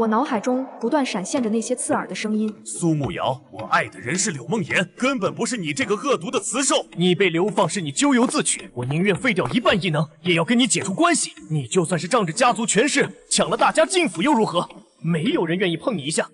我脑海中不断闪现着那些刺耳的声音。苏慕瑶，我爱的人是柳梦言，根本不是你这个恶毒的雌兽。你被流放是你咎由自取，我宁愿废掉一半异能，也要跟你解除关系。你就算是仗着家族权势抢了大家禁府又如何？没有人愿意碰你一下。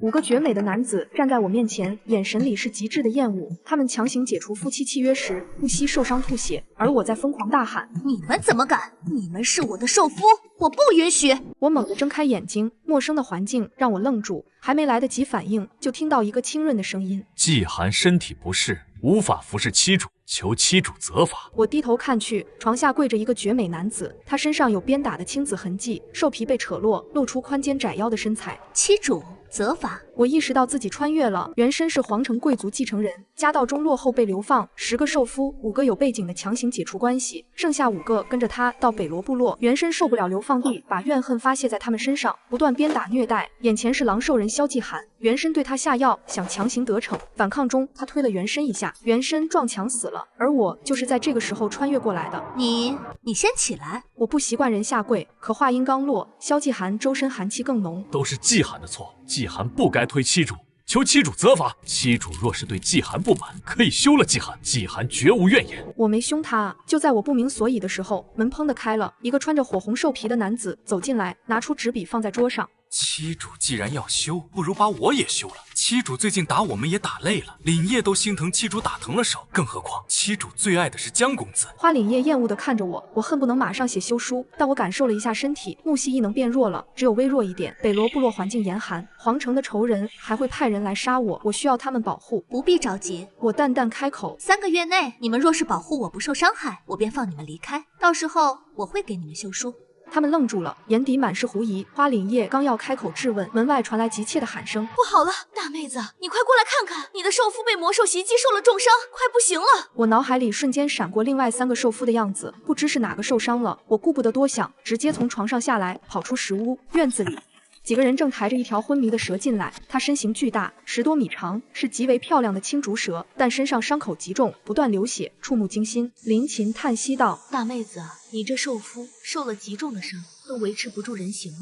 5个绝美的男子站在我面前，眼神里是极致的厌恶。他们强行解除夫妻契约时，不惜受伤吐血，而我在疯狂大喊：你们怎么敢？你们是我的受夫，我不允许！我猛地睁开眼睛，陌生的环境让我愣住，还没来得及反应，就听到一个清润的声音：季寒身体不适，无法服侍妻主，求妻主责罚。我低头看去，床下跪着一个绝美男子，他身上有鞭打的青紫痕迹，兽皮被扯落，露出宽肩窄腰的身材。妻主责罚。我意识到自己穿越了，原身是皇城贵族继承人，家道中落后被流放，10个受夫，5个有背景的强行解除关系，剩下5个跟着他到北罗部落。原身受不了流放地，把怨恨发泄在他们身上，不断鞭打虐待。眼前是狼兽人萧继寒，原身对他下药，想强行得逞。反抗中，他推了原身一下，原身撞墙死了，而我就是在这个时候穿越过来的。你先起来。我不习惯人下跪，可话音刚落，萧继寒周身寒气更浓。都是季寒的错，季寒不该推妻主，求妻主责罚。妻主若是对季寒不满，可以休了季寒，季寒绝无怨言。我没凶他，就在我不明所以的时候，门砰的开了，一个穿着火红兽皮的男子走进来，拿出纸笔放在桌上。妻主既然要休，不如把我也休了。妻主最近打我们也打累了，凛夜都心疼妻主打疼了手，更何况妻主最爱的是江公子。花凛夜厌恶地看着我，我恨不能马上写休书，但我感受了一下身体，木系异能变弱了，只有微弱一点。北罗部落环境严寒，皇城的仇人还会派人来杀我，我需要他们保护。不必着急，我淡淡开口，3个月内你们若是保护我不受伤害，我便放你们离开，到时候我会给你们休书。他们愣住了，眼底满是狐疑。花凛夜刚要开口质问，门外传来急切的喊声：不好了，大妹子，你快过来看看，你的受夫被魔兽袭击，受了重伤，快不行了！我脑海里瞬间闪过另外3个受夫的样子，不知是哪个受伤了。我顾不得多想，直接从床上下来，跑出石屋。院子里几个人正抬着一条昏迷的蛇进来，它身形巨大，10多米长，是极为漂亮的青竹蛇，但身上伤口极重，不断流血，触目惊心。林琴叹息道：大妹子，你这受夫受了极重的伤，都维持不住人形了。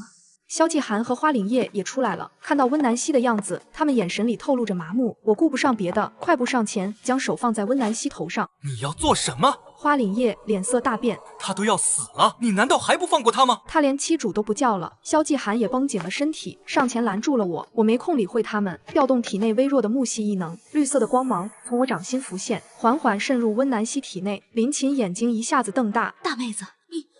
萧继寒和花凛夜也出来了，看到温南希的样子，他们眼神里透露着麻木。我顾不上别的，快步上前，将手放在温南希头上。你要做什么？花凛夜脸色大变，他都要死了，你难道还不放过他吗？他连妻主都不叫了。萧继寒也绷紧了身体，上前拦住了我。我没空理会他们，调动体内微弱的木系异能，绿色的光芒从我掌心浮现，缓缓渗入温南希体内。林琴眼睛一下子瞪大，大妹子，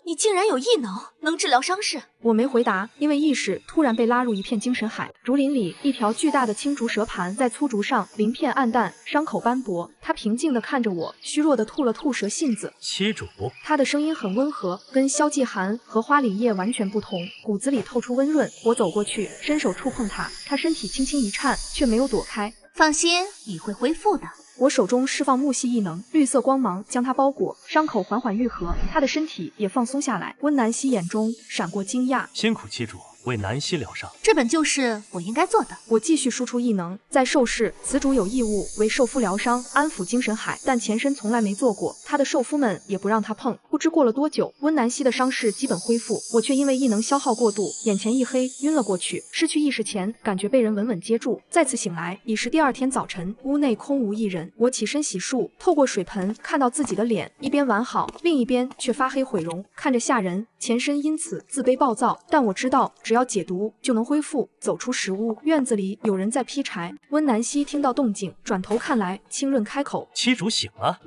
你竟然有异能，能治疗伤势？我没回答，因为意识突然被拉入一片精神海。竹林里，一条巨大的青竹蛇盘在粗竹上，鳞片暗淡，伤口斑驳。他平静地看着我，虚弱地吐了吐蛇信子。妻主，他的声音很温和，跟萧继寒和花凛夜完全不同，骨子里透出温润。我走过去，伸手触碰他，他身体轻轻一颤，却没有躲开。放心，你会恢复的。我手中释放木系异能，绿色光芒将他包裹，伤口缓缓愈合，他的身体也放松下来。温南希眼中闪过惊讶，辛苦妻主为南希疗伤，这本就是我应该做的。我继续输出异能，在兽世，此主有义务为受夫疗伤，安抚精神海，但前身从来没做过，他的受夫们也不让他碰。不知过了多久，温南希的伤势基本恢复，我却因为异能消耗过度，眼前一黑，晕了过去。失去意识前，感觉被人稳稳接住，再次醒来已是第2天早晨，屋内空无一人。我起身洗漱，透过水盆看到自己的脸，一边完好，另一边却发黑毁容，看着吓人。前身因此自卑暴躁，但我知道只要解毒就能恢复。走出石屋，院子里有人在劈柴。温南希听到动静，转头看来，清润开口：妻主醒了。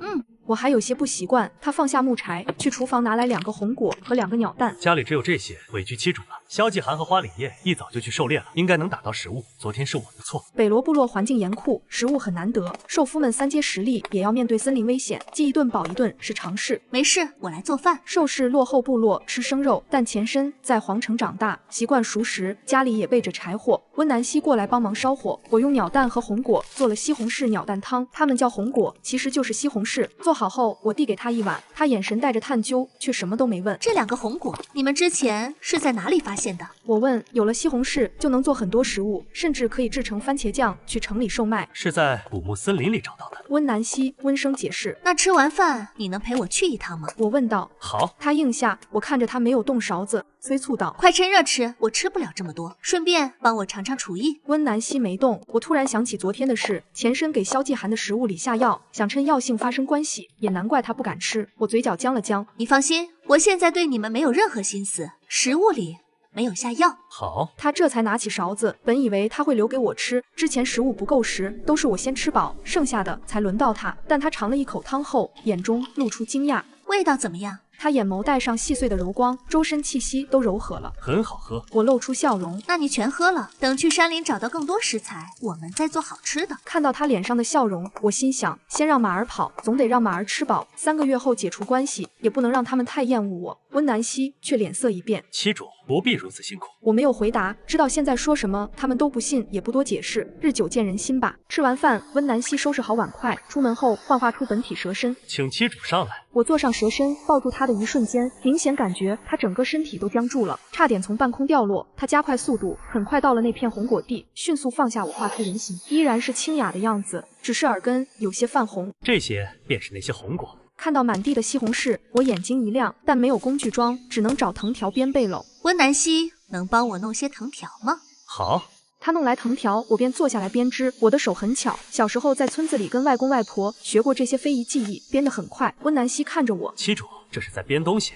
我还有些不习惯，他放下木柴，去厨房拿来2个红果和2个鸟蛋。家里只有这些，委屈妻主了。萧继寒和花凛夜一早就去狩猎了，应该能打到食物。昨天是我的错。北罗部落环境严酷，食物很难得，兽夫们3阶实力也要面对森林危险，饥一顿饱一顿是常事。没事，我来做饭。兽氏落后部落吃生肉，但前身在皇城长大，习惯熟食，家里也备着柴火。温南希过来帮忙烧火，我用鸟蛋和红果做了西红柿鸟蛋汤，他们叫红果，其实就是西红柿。做好后，我递给他1碗，他眼神带着探究，却什么都没问。这2个红果，你们之前是在哪里发现？现的？我问，有了西红柿就能做很多食物，甚至可以制成番茄酱去城里售卖。是在古墓森林里找到的。温南希温声解释。那吃完饭你能陪我去一趟吗？我问道。好。他应下。我看着他没有动勺子，催促道：快趁热吃，我吃不了这么多，顺便帮我尝尝厨艺。温南希没动。我突然想起昨天的事，前身给萧继寒的食物里下药，想趁药性发生关系，也难怪他不敢吃。我嘴角僵了僵。你放心，我现在对你们没有任何心思，食物里没有下药。好。他这才拿起勺子，本以为他会留给我吃，之前食物不够时都是我先吃饱，剩下的才轮到他。但他尝了一口汤后，眼中露出惊讶。味道怎么样？他眼眸带上细碎的柔光，周身气息都柔和了，很好喝。我露出笑容。那你全喝了，等去山林找到更多食材，我们再做好吃的。看到他脸上的笑容，我心想，先让马儿跑，总得让马儿吃饱。3个月后解除关系，也不能让他们太厌恶我。温南希却脸色一变。妻主不必如此辛苦。我没有回答，知道现在说什么他们都不信，也不多解释，日久见人心吧。吃完饭，温南希收拾好碗筷，出门后幻化出本体蛇身，请妻主上来。我坐上蛇身，抱住他的一瞬间，明显感觉他整个身体都僵住了，差点从半空掉落。他加快速度，很快到了那片红果地，迅速放下我，画出人形，依然是清雅的样子，只是耳根有些泛红。这些便是那些红果。看到满地的西红柿，我眼睛一亮，但没有工具装，只能找藤条编背篓。温南希，能帮我弄些藤条吗？好。他弄来藤条，我便坐下来编织。我的手很巧，小时候在村子里跟外公外婆学过这些非遗技艺，编得很快。温南希看着我，妻主这是在编东西。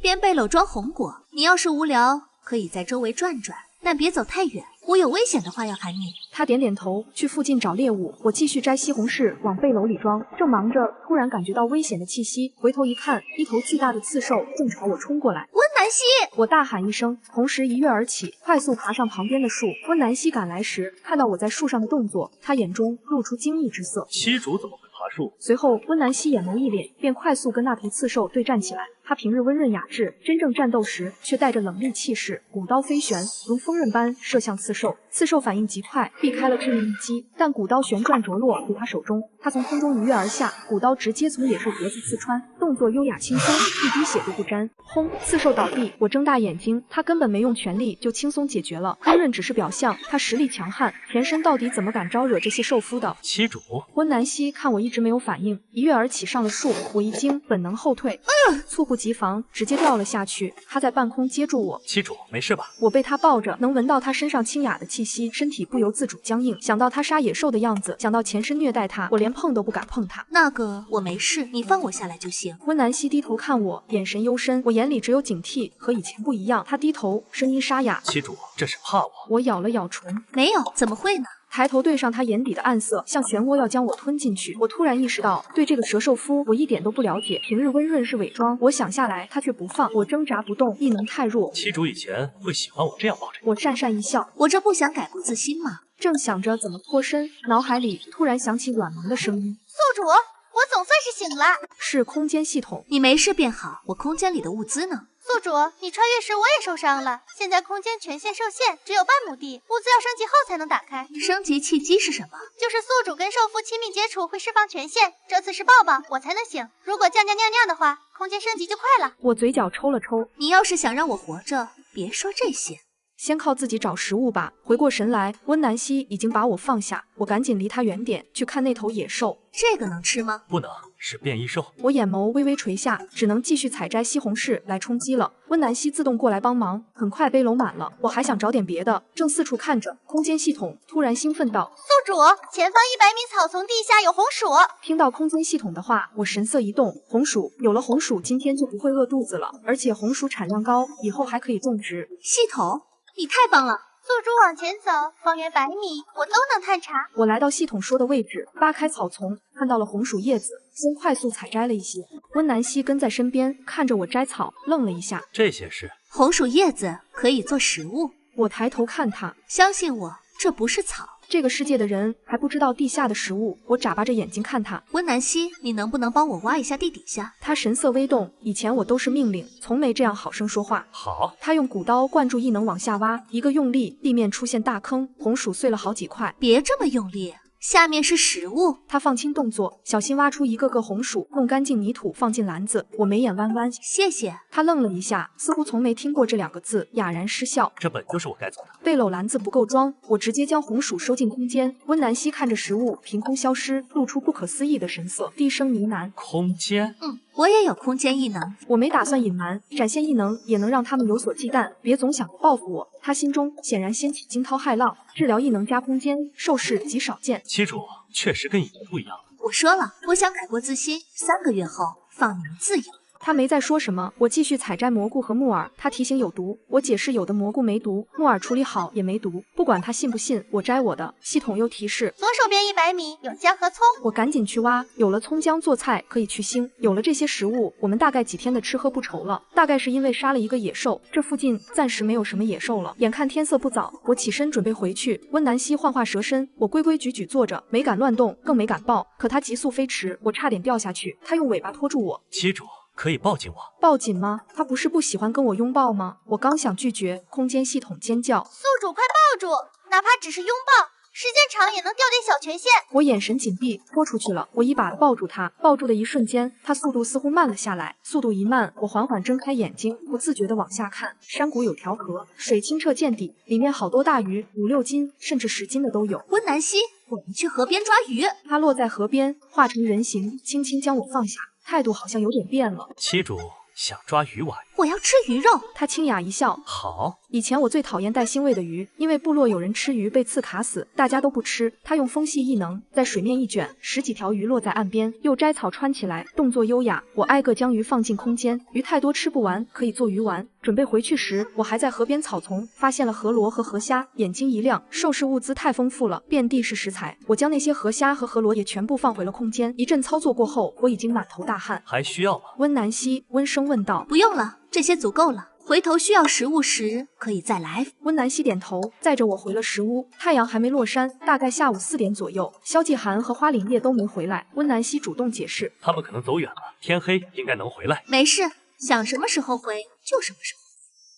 编背篓装红果。你要是无聊，可以在周围转转，但别走太远，我有危险的话要喊你。他点点头，去附近找猎物。我继续摘西红柿往背篓里装，正忙着，突然感觉到危险的气息，回头一看，一头巨大的刺兽正朝我冲过来。温南希！我大喊一声，同时一跃而起，快速爬上旁边的树。温南希赶来时，看到我在树上的动作，他眼中露出惊异之色。妻主怎么会爬树？随后，温南希眼眸一敛，便快速跟那头刺兽对战起来。他平日温润雅致，真正战斗时却带着冷厉气势，古刀飞旋，如风刃般射向刺兽。刺兽反应极快，避开了致命一击，但古刀旋转着落回他手中，他从空中一跃而下，古刀直接从野兽脖子刺穿，动作优雅轻松，一滴血都不沾。轰！刺兽倒地，我睁大眼睛，他根本没用全力就轻松解决了。温润只是表象，他实力强悍，田生到底怎么敢招惹这些兽夫的？妻主。温南希看我一直没有反应，一跃而起上了树，我一惊，本能后退，猝不及防，直接掉了下去。他在半空接住我。妻主没事吧？我被他抱着，能闻到他身上清雅的气息，身体不由自主僵硬。想到他杀野兽的样子，想到前身虐待他，我连碰都不敢碰他。那个我没事，你放我下来就行。温南希低头看我，眼神幽深，我眼里只有警惕，和以前不一样。他低头，声音沙哑。妻主这是怕我。我咬了咬唇，没有，怎么会呢？抬头对上他眼底的暗色，像漩涡要将我吞进去。我突然意识到，对这个蛇兽夫我一点都不了解。平日温润是伪装，我想下来，他却不放。我挣扎不动，异能太弱。妻主以前会喜欢我这样抱着你。我讪讪一笑，我这不想改过自新吗？正想着怎么脱身，脑海里突然响起软萌的声音：宿主，我总算是醒了。是空间系统。你没事便好，我空间里的物资呢？宿主，你穿越时我也受伤了，现在空间权限受限，只有半亩地，物资要升级后才能打开。升级契机是什么？就是宿主跟兽夫亲密接触会释放权限，这次是抱抱我才能醒，如果叫尿的话，空间升级就快了。我嘴角抽了抽，你要是想让我活着，别说这些。先靠自己找食物吧。回过神来，温南希已经把我放下，我赶紧离他远点，去看那头野兽。这个能吃吗？不能，是变异兽。我眼眸微微垂下，只能继续采摘西红柿来充饥了。温南希自动过来帮忙，很快背篓满了。我还想找点别的，正四处看着，空间系统突然兴奋道：宿主，前方100米草丛地下有红薯。听到空间系统的话，我神色一动。红薯，有了红薯，今天就不会饿肚子了，而且红薯产量高，以后还可以种植。系统，你太棒了！宿主往前走，方圆100米我都能探查。我来到系统说的位置，扒开草丛，看到了红薯叶子，先快速采摘了一些。温南希跟在身边，看着我摘草，愣了一下。这些是红薯叶子，可以做食物。我抬头看他，相信我，这不是草。这个世界的人还不知道地下的食物。我眨巴着眼睛看他。温南希，你能不能帮我挖一下地底下？他神色微动，以前我都是命令，从没这样好声说话。好。他用骨刀灌注异能往下挖，一个用力，地面出现大坑，红薯碎了好几块。别这么用力，下面是食物。他放轻动作，小心挖出一个个红薯，弄干净泥土放进篮子。我眉眼弯弯，谢谢。他愣了一下，似乎从没听过这2个字，哑然失笑。这本就是我该做的。背篓篮子不够装，我直接将红薯收进空间。温南希看着食物凭空消失，露出不可思议的神色，低声呢喃：空间？我也有空间异能。我没打算隐瞒，展现异能也能让他们有所忌惮，别总想着报复我。他心中显然掀起惊涛骇浪，治疗异能加空间，受试极少见。七主确实跟以前不一样了。我说了，我想改过自新，3个月后放你们自由。他没再说什么，我继续采摘蘑菇和木耳。他提醒有毒，我解释有的蘑菇没毒，木耳处理好也没毒。不管他信不信，我摘我的。系统又提示，左手边100米有姜和葱。我赶紧去挖，有了葱姜做菜可以去腥，有了这些食物，我们大概几天的吃喝不愁了。大概是因为杀了一个野兽，这附近暂时没有什么野兽了。眼看天色不早，我起身准备回去。温南希幻化蛇身，我规规矩矩坐着，没敢乱动，更没敢抱。可他急速飞驰，我差点掉下去，他用尾巴拖住我。七主可以抱紧我。抱紧吗？他不是不喜欢跟我拥抱吗？我刚想拒绝，空间系统尖叫：宿主快抱住，哪怕只是拥抱，时间长也能掉点小权限。我眼神紧闭，拖出去了。我一把抱住他，抱住的一瞬间，他速度似乎慢了下来。速度一慢，我缓缓睁开眼睛，不自觉地往下看。山谷有条河，水清澈见底，里面好多大鱼，5、6斤，甚至10斤的都有。温南希，我们去河边抓鱼。他落在河边，化成人形，轻轻将我放下，态度好像有点变了。七主想抓鱼玩，我要吃鱼肉。他轻哑一笑，好。以前我最讨厌带腥味的鱼，因为部落有人吃鱼被刺卡死，大家都不吃。他用风系异能，在水面一卷，10几条鱼落在岸边，又摘草穿起来，动作优雅。我挨个将鱼放进空间，鱼太多吃不完，可以做鱼丸。准备回去时，我还在河边草丛发现了河螺和河虾，眼睛一亮，兽食物资太丰富了，遍地是食材。我将那些河虾和河螺也全部放回了空间。一阵操作过后，我已经满头大汗。还需要吗？温南希温声问道。不用了，这些足够了。回头需要食物时可以再来。温南希点头，载着我回了石屋。太阳还没落山，大概下午4点左右。萧继寒和花凛叶都没回来。温南希主动解释，他们可能走远了，天黑应该能回来。没事，想什么时候回就什么时候。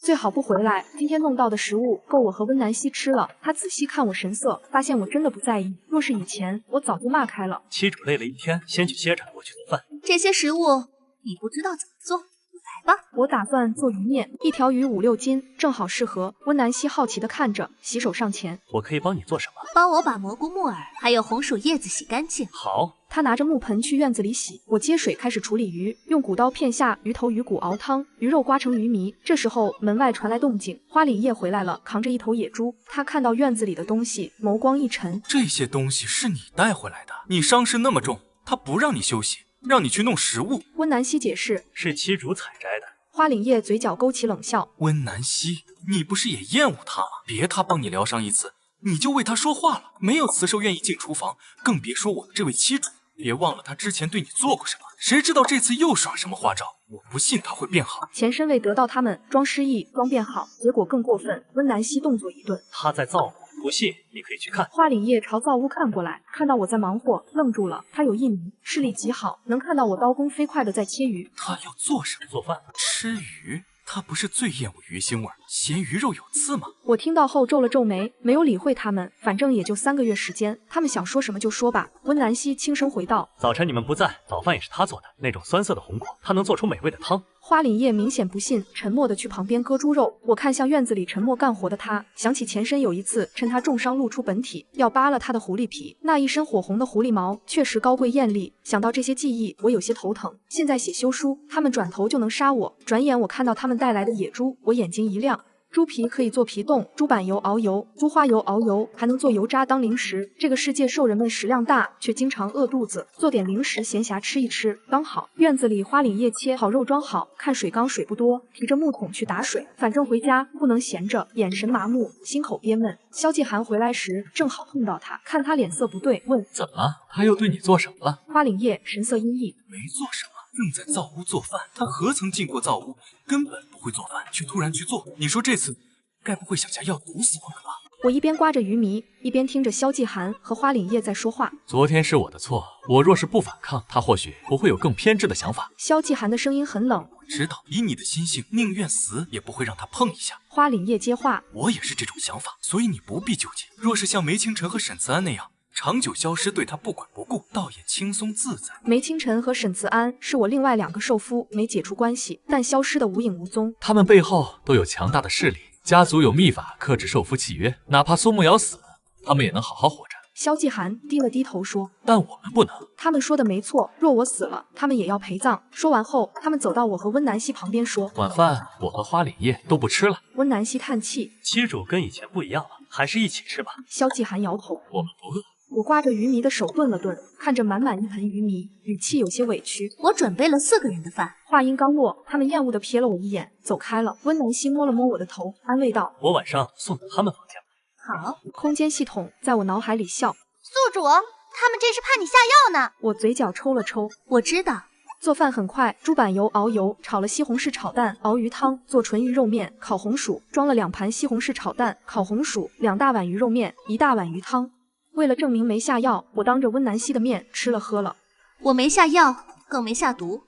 最好不回来。今天弄到的食物够我和温南希吃了。他仔细看我神色，发现我真的不在意。若是以前，我早就骂开了。七主累了一天，先去歇着，我去做饭。这些食物你不知道怎么做，来吧。我打算做鱼面，一条鱼5、6斤，正好适合。温南希好奇地看着，洗手上前。我可以帮你做什么？帮我把蘑菇、木耳还有红薯叶子洗干净。好。他拿着木盆去院子里洗，我接水开始处理鱼，用骨刀片下鱼头鱼骨熬汤，鱼肉刮成鱼糜。这时候门外传来动静，花凛叶回来了，扛着一头野猪。他看到院子里的东西，眸光一沉。这些东西是你带回来的？你伤势那么重，他不让你休息，让你去弄食物。温南希解释，是七主采摘的。花凛叶嘴角勾起冷笑。温南希，你不是也厌恶他吗？别他帮你疗伤一次，你就为他说话了。没有雌兽愿意进厨房，更别说我们这位妻主。别忘了他之前对你做过什么，谁知道这次又耍什么花招？我不信他会变好。前身为得到他们，装失忆，装变好，结果更过分。温南希动作一顿，他在造物，不信你可以去看。花凛叶朝造屋看过来，看到我在忙活，愣住了。他有一迷，视力极好，能看到我刀工飞快的在切鱼。他要做什么？做饭。吃鱼？他不是最厌恶鱼腥味，嫌鱼肉有刺吗？我听到后皱了皱眉，没有理会他们，反正也就3个月时间，他们想说什么就说吧。温南希轻声回道：早晨你们不在，早饭也是他做的，那种酸涩的红果，他能做出美味的汤。花凛叶明显不信，沉默地去旁边割猪肉。我看向院子里沉默干活的他，想起前身有一次趁他重伤露出本体，要扒了他的狐狸皮，那一身火红的狐狸毛确实高贵艳丽。想到这些记忆，我有些头疼。现在写休书，他们转头就能杀我。转眼我看到他们带来的野猪，我眼睛一亮。猪皮可以做皮冻，猪板油熬油，猪花油熬油，还能做油渣当零食。这个世界兽人们食量大，却经常饿肚子，做点零食闲暇吃一吃刚好。院子里花凛叶切好肉装好，看水缸水不多，提着木桶去打水。反正回家不能闲着，眼神麻木，心口憋闷。萧继寒回来时正好碰到他，看他脸色不对，问怎么了？他又对你做什么了？花凛叶神色阴翳，没做什么。正在造屋做饭，他何曾进过造屋，根本不会做饭，却突然去做。你说这次该不会想下药毒死我了吧？我一边刮着鱼糜，一边听着萧继寒和花凛叶在说话。昨天是我的错，我若是不反抗，他或许不会有更偏执的想法。萧继寒的声音很冷，我知道，以你的心性，宁愿死也不会让他碰一下。花凛叶接话，我也是这种想法，所以你不必纠结。若是像梅清晨和沈慈安那样，长久消失对他不管不顾，倒也轻松自在。梅清晨和沈慈安是我另外2个受夫没解除关系，但消失的无影无踪。他们背后都有强大的势力，家族有秘法克制受夫契约，哪怕苏慕瑶死了，他们也能好好活着。萧继寒低了低头说，但我们不能。他们说的没错，若我死了，他们也要陪葬。说完后，他们走到我和温南希旁边说，晚饭我和花凛叶都不吃了。温南希叹气，妻主跟以前不一样了，还是一起吃吧。萧继寒摇头，我们不饿。我刮着鱼糜的手顿了顿，看着满满一盆鱼糜，语气有些委屈。我准备了4个人的饭。话音刚落，他们厌恶地瞥了我一眼，走开了。温南希摸了摸我的头，安慰道，我晚上送到他们房间吧。好。空间系统在我脑海里笑，宿主，他们这是怕你下药呢。我嘴角抽了抽，我知道。做饭很快，猪板油熬油，炒了西红柿炒蛋，熬鱼汤，做纯鱼肉面，烤红薯，装了2盘西红柿炒蛋，烤红薯，2大碗鱼肉面，1大碗鱼汤。为了证明没下药，我当着温南希的面吃了喝了。我没下药，更没下毒，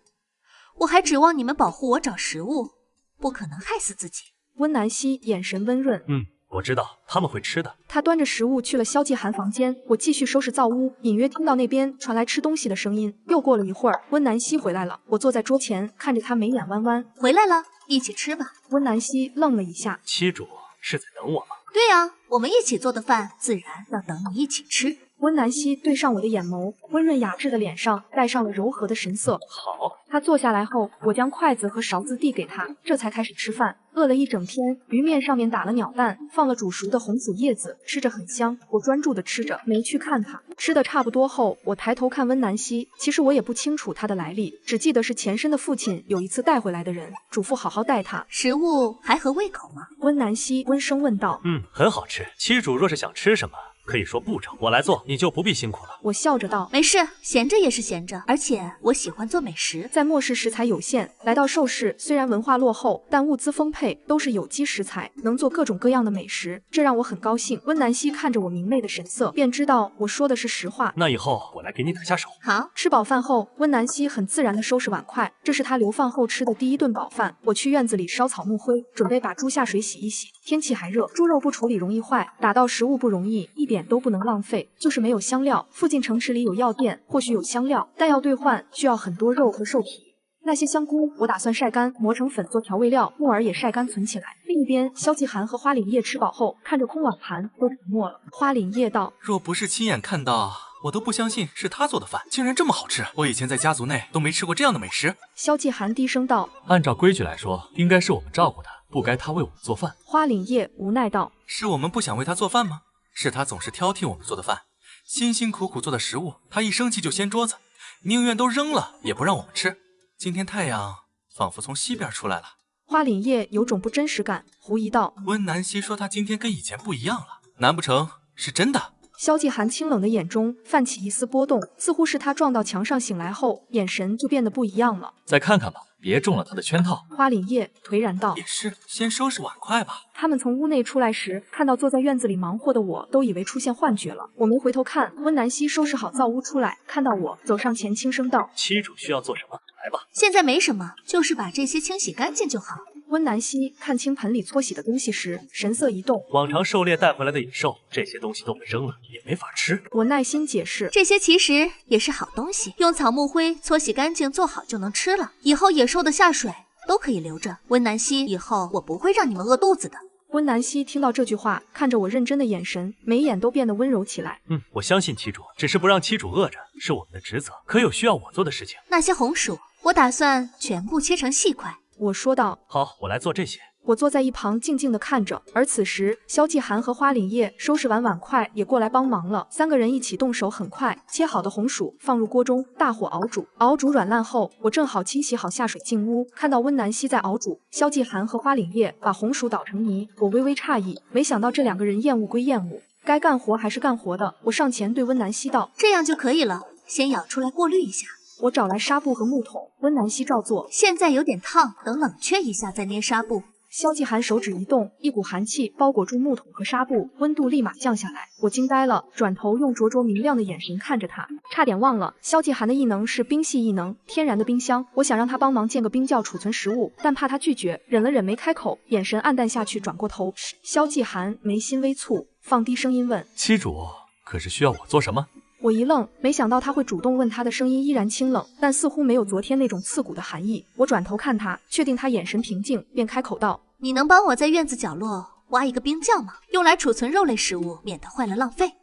我还指望你们保护我找食物，不可能害死自己。温南希眼神温润，我知道他们会吃的。他端着食物去了萧继寒房间，我继续收拾灶屋，隐约听到那边传来吃东西的声音。又过了一会儿，温南希回来了，我坐在桌前，看着他眉眼弯弯。回来了，一起吃吧。温南希愣了一下，妻主是在等我吗？对啊，我们一起做的饭，自然要等你一起吃。温南希对上我的眼眸，温润雅致的脸上带上了柔和的神色。好。他坐下来后，我将筷子和勺子递给他，这才开始吃饭。饿了一整天，鱼面上面打了鸟蛋，放了煮熟的红薯叶子，吃着很香。我专注的吃着，没去看他。吃的差不多后，我抬头看温南希，其实我也不清楚他的来历，只记得是前身的父亲有一次带回来的人，嘱咐好好待他。食物还合胃口吗？温南希温声问道。很好吃。妻主若是想吃什么，可以说步骤，我来做，你就不必辛苦了。我笑着道，没事，闲着也是闲着，而且我喜欢做美食。在末世食材有限，来到寿氏虽然文化落后，但物资丰沛，都是有机食材，能做各种各样的美食，这让我很高兴。温南希看着我明媚的神色，便知道我说的是实话。那以后我来给你打下手。好。吃饱饭后，温南希很自然地收拾碗筷，这是她流放后吃的第1顿饱饭。我去院子里烧草木灰，准备把猪下水洗一洗。天气还热，猪肉不处理容易坏，打到食物不容易，一点都不能浪费，就是没有香料。附近城池里有药店，或许有香料，但要兑换需要很多肉和兽皮。那些香菇我打算晒干，磨成粉做调味料，木耳也晒干存起来。另一边，萧继寒和花凛叶吃饱后，看着空碗盘都沉默了。花凛叶道，若不是亲眼看到，我都不相信是他做的饭，竟然这么好吃。我以前在家族内都没吃过这样的美食。萧继寒低声道，按照规矩来说，应该是我们照顾他，不该他为我们做饭。花凛叶无奈道，是我们不想为他做饭吗？是他总是挑剔我们做的饭，辛辛苦苦做的食物，他一生气就掀桌子，宁愿都扔了也不让我们吃。今天太阳仿佛从西边出来了。花凛叶有种不真实感，狐疑道，温南希说他今天跟以前不一样了，难不成是真的？萧继寒清冷的眼中泛起一丝波动，似乎是他撞到墙上醒来后，眼神就变得不一样了。再看看吧，别中了他的圈套。花凛叶颓然道，也是，先收拾碗筷吧。他们从屋内出来时，看到坐在院子里忙活的我，都以为出现幻觉了。我没回头看，温南希收拾好灶屋出来，看到我走上前，轻声道，妻主需要做什么？来吧。现在没什么，就是把这些清洗干净就好。温南希看清盆里搓洗的东西时，神色一动。往常狩猎带回来的野兽，这些东西都被扔了，也没法吃。我耐心解释，这些其实也是好东西，用草木灰搓洗干净做好就能吃了。以后野兽的下水都可以留着。温南希，以后我不会让你们饿肚子的。温南希听到这句话，看着我认真的眼神，眉眼都变得温柔起来。我相信妻主，只是不让妻主饿着是我们的职责。可有需要我做的事情？那些红薯，我打算全部切成细块。我说道。好，我来做这些。我坐在一旁静静地看着，而此时萧继寒和花凛叶收拾完碗筷也过来帮忙了，3个人一起动手很快，切好的红薯放入锅中，大火熬煮，熬煮软烂后，我正好清洗好下水进屋，看到温南希在熬煮，萧继寒和花凛叶把红薯捣成泥，我微微诧异，没想到这2个人厌恶归厌恶，该干活还是干活的。我上前对温南希道，这样就可以了，先舀出来过滤一下。我找来纱布和木桶，温南希照做。现在有点烫，等冷却一下再捏纱布。萧继寒手指一动，一股寒气包裹住木桶和纱布，温度立马降下来。我惊呆了，转头用灼灼明亮的眼神看着他，差点忘了，萧继寒的异能是冰系异能，天然的冰箱。我想让他帮忙建个冰窖储存食物，但怕他拒绝，忍了忍没开口，眼神黯淡下去，转过头。萧继寒眉心微蹙，放低声音问：妻主，可是需要我做什么？我一愣，没想到他会主动问，他的声音依然清冷，但似乎没有昨天那种刺骨的寒意。我转头看他，确定他眼神平静，便开口道：你能帮我在院子角落挖一个冰窖吗？用来储存肉类食物，免得坏了浪费。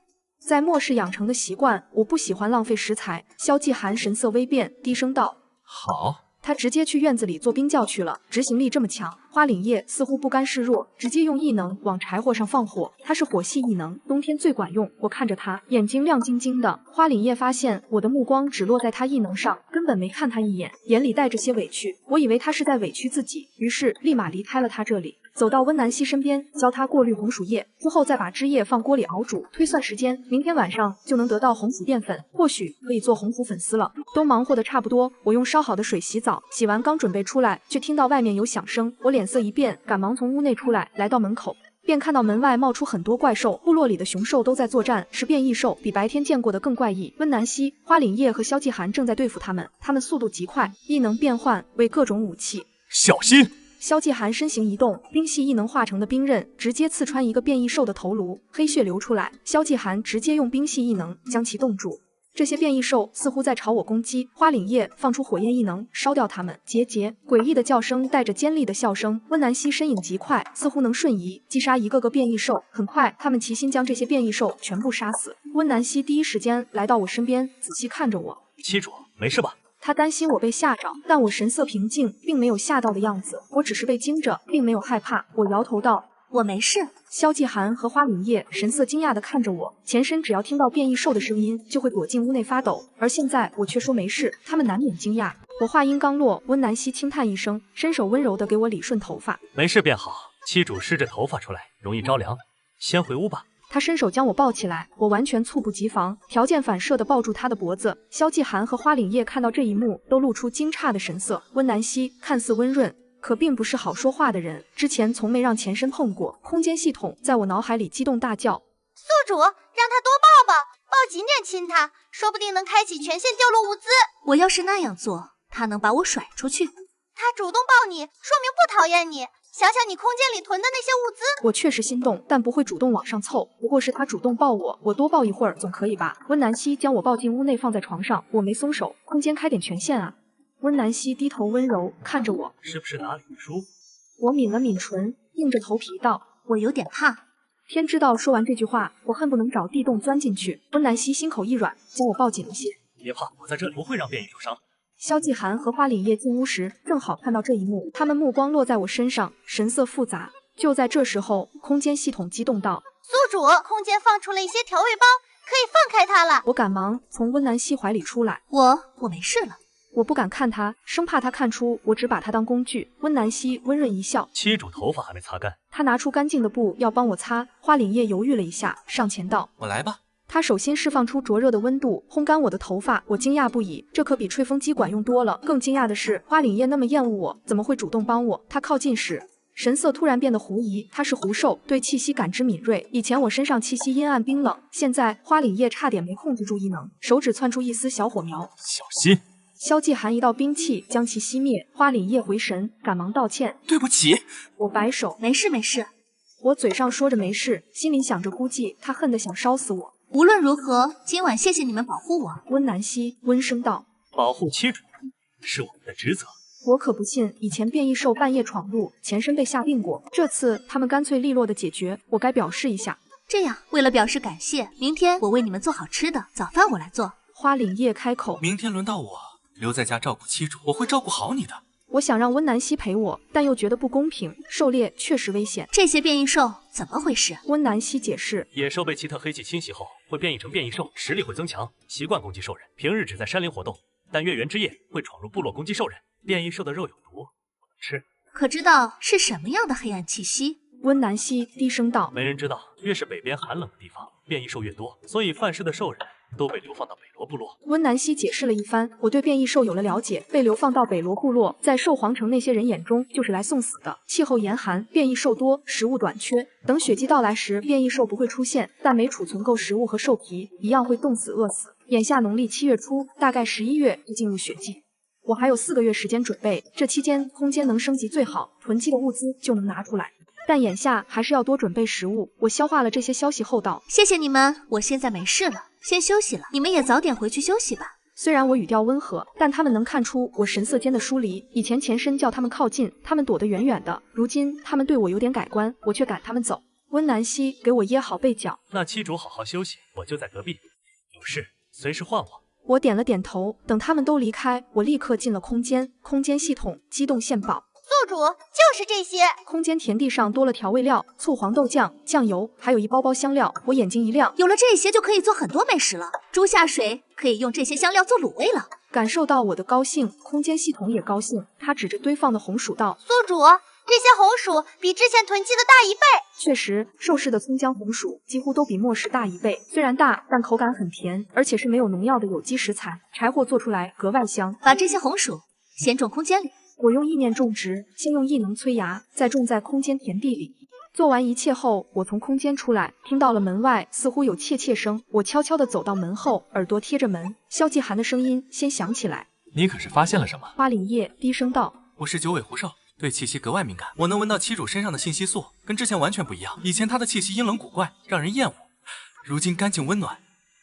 在末世养成的习惯，我不喜欢浪费食材。萧季寒神色微变，低声道：好。他直接去院子里做冰窖去了，执行力这么强。花凛叶似乎不甘示弱，直接用异能往柴火上放火。他是火系异能，冬天最管用。我看着他，眼睛亮晶晶的。花凛叶发现我的目光只落在他异能上，根本没看他一眼，眼里带着些委屈。我以为他是在委屈自己，于是立马离开了他这里。走到温南希身边，教他过滤红薯叶，之后再把汁液放锅里熬煮。推算时间，明天晚上就能得到红薯淀粉，或许可以做红薯粉丝了。都忙活的差不多，我用烧好的水洗澡，洗完刚准备出来，却听到外面有响声。我脸色一变，赶忙从屋内出来，来到门口，便看到门外冒出很多怪兽，部落里的雄兽都在作战，是变异兽，比白天见过的更怪异。温南希、花凛叶和萧季寒正在对付他们，他们速度极快，异能变换为各种武器。小心！萧季寒身形一动，冰系异能化成的冰刃直接刺穿一个变异兽的头颅，黑血流出来。萧季寒直接用冰系异能将其冻住。这些变异兽似乎在朝我攻击，花凛叶放出火焰异能烧掉它们。桀桀诡异的叫声带着尖利的笑声。温南希身影极快，似乎能瞬移击杀一个个变异兽。很快，他们齐心将这些变异兽全部杀死。温南希第一时间来到我身边，仔细看着我。七主，没事吧？他担心我被吓着，但我神色平静，并没有吓到的样子。我只是被惊着，并没有害怕。我摇头道：我没事。萧季寒和花凛叶神色惊讶地看着我，前身只要听到变异兽的声音，就会躲进屋内发抖，而现在我却说没事，他们难免惊讶。我话音刚落，温南希轻叹一声，伸手温柔地给我理顺头发。没事便好，七主湿着头发出来，容易着凉，先回屋吧。他伸手将我抱起来，我完全猝不及防，条件反射地抱住他的脖子。萧季寒和花凛叶看到这一幕，都露出惊诧的神色。温南希看似温润，可并不是好说话的人，之前从没让前身碰过。空间系统在我脑海里激动大叫：宿主，让他多抱抱，抱紧点亲他，说不定能开启全线掉落物资。我要是那样做，他能把我甩出去。他主动抱你，说明不讨厌你。想想你空间里囤的那些物资。我确实心动，但不会主动往上凑，不过是他主动抱我，我多抱一会儿总可以吧。温南希将我抱进屋内，放在床上，我没松手。空间开点权限啊。温南希低头温柔看着我，是不是哪里不舒服？我抿了抿唇，硬着头皮道：我有点怕。天知道，说完这句话，我恨不能找地洞钻进去。温南希心口一软，将我抱紧了些。别怕，我在这里不会让变异受伤。萧季寒和花凛叶进屋时，正好看到这一幕，他们目光落在我身上，神色复杂。就在这时候，空间系统激动道：宿主，空间放出了一些调味包，可以放开它了。我赶忙从温南希怀里出来，我没事了。我不敢看他，生怕他看出我只把他当工具。温南希温润一笑，七主头发还没擦干。他拿出干净的布要帮我擦。花凛叶犹豫了一下，上前道：我来吧。他手心释放出灼热的温度，烘干我的头发。我惊讶不已，这可比吹风机管用多了。更惊讶的是，花凛叶那么厌恶我，怎么会主动帮我？他靠近时，神色突然变得狐疑。他是狐兽，对气息感知敏锐。以前我身上气息阴暗冰冷，现在花凛叶差点没控制住异能，手指窜出一丝小火苗。小心！萧季寒一道兵器将其熄灭。花凛叶回神，赶忙道歉：对不起。我摆手：没事没事。我嘴上说着没事，心里想着估计他恨得想烧死我。无论如何，今晚谢谢你们保护我。温南希温声道：保护七主是我们的职责。我可不信，以前变异兽半夜闯入，前身被下定过，这次他们干脆利落的解决，我该表示一下。这样，为了表示感谢，明天我为你们做好吃的，早饭我来做。花凛叶开口：明天轮到我留在家照顾七主，我会照顾好你的。我想让温南希陪我，但又觉得不公平，狩猎确实危险。这些变异兽怎么回事？温南希解释：野兽被奇特黑气侵袭后，会变异成变异兽，实力会增强，习惯攻击兽人。平日只在山林活动，但月圆之夜会闯入部落攻击兽人。变异兽的肉有毒，不能吃。可知道是什么样的黑暗气息？温南希低声道：没人知道，越是北边寒冷的地方，变异兽越多，所以犯事的兽人都被流放到北罗部落。温南希解释了一番，我对变异兽有了了解。被流放到北罗部落，在兽皇城那些人眼中就是来送死的。气候严寒，变异兽多，食物短缺。等雪季到来时，变异兽不会出现，但没储存够食物和兽皮，一样会冻死饿死。眼下农历7月初，大概11月就进入雪季。我还有4个月时间准备，这期间空间能升级最好，囤积的物资就能拿出来。但眼下还是要多准备食物。我消化了这些消息后道：“谢谢你们，我现在没事了，先休息了。你们也早点回去休息吧。”虽然我语调温和，但他们能看出我神色间的疏离。以前前身叫他们靠近，他们躲得远远的；如今他们对我有点改观，我却赶他们走。温南希给我掖好被角，那七主好好休息，我就在隔壁，有事随时唤我。我点了点头。等他们都离开，我立刻进了空间。空间系统机动献宝。宿主就是这些。空间田地上多了调味料，醋、黄豆酱、酱油，还有一包包香料。我眼睛一亮，有了这些就可以做很多美食了。猪下水可以用这些香料做卤味了。感受到我的高兴，空间系统也高兴。他指着堆放的红薯道：“宿主，这些红薯比之前囤积的大1倍。”确实，寿氏的葱姜红薯几乎都比末世大1倍。虽然大，但口感很甜，而且是没有农药的有机食材，柴火做出来格外香。把这些红薯先种空间里。我用意念种植，先用异能催芽，再种在空间田地里。做完一切后，我从空间出来，听到了门外似乎有窃窃声。我悄悄地走到门后，耳朵贴着门，萧继寒的声音先响起来：“你可是发现了什么？”花凛叶低声道：“我是九尾狐兽，对气息格外敏感。我能闻到七主身上的信息素，跟之前完全不一样。以前他的气息阴冷古怪，让人厌恶；如今干净温暖，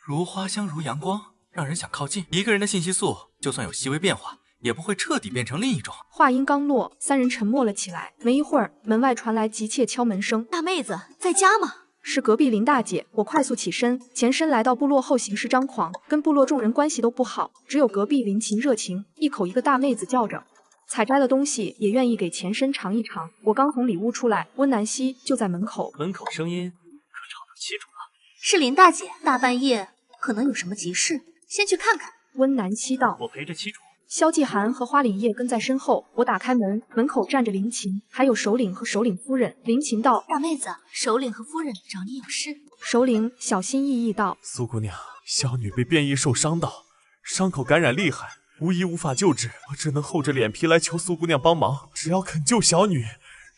如花香如阳光，让人想靠近。一个人的信息素，就算有细微变化，也不会彻底变成另一种。”话音刚落，三人沉默了起来。没一会儿，门外传来急切敲门声。大妹子在家吗？是隔壁林大姐。我快速起身，前身来到部落后行事张狂，跟部落众人关系都不好，只有隔壁林琴热情，一口一个大妹子叫着。采摘了东西也愿意给前身尝一尝。我刚从里屋出来，温南希就在门口。门口声音可吵到七主了。是林大姐，大半夜可能有什么急事，先去看看。温南希道：“我陪着七主。”萧继寒和花凛叶跟在身后。我打开门，门口站着林琴，还有首领和首领夫人。林琴道：“大妹子，首领和夫人找你有事。”首领小心翼翼道：“苏姑娘，小女被变异兽伤到，伤口感染厉害，无疑无法救治，我只能厚着脸皮来求苏姑娘帮忙。只要肯救小女，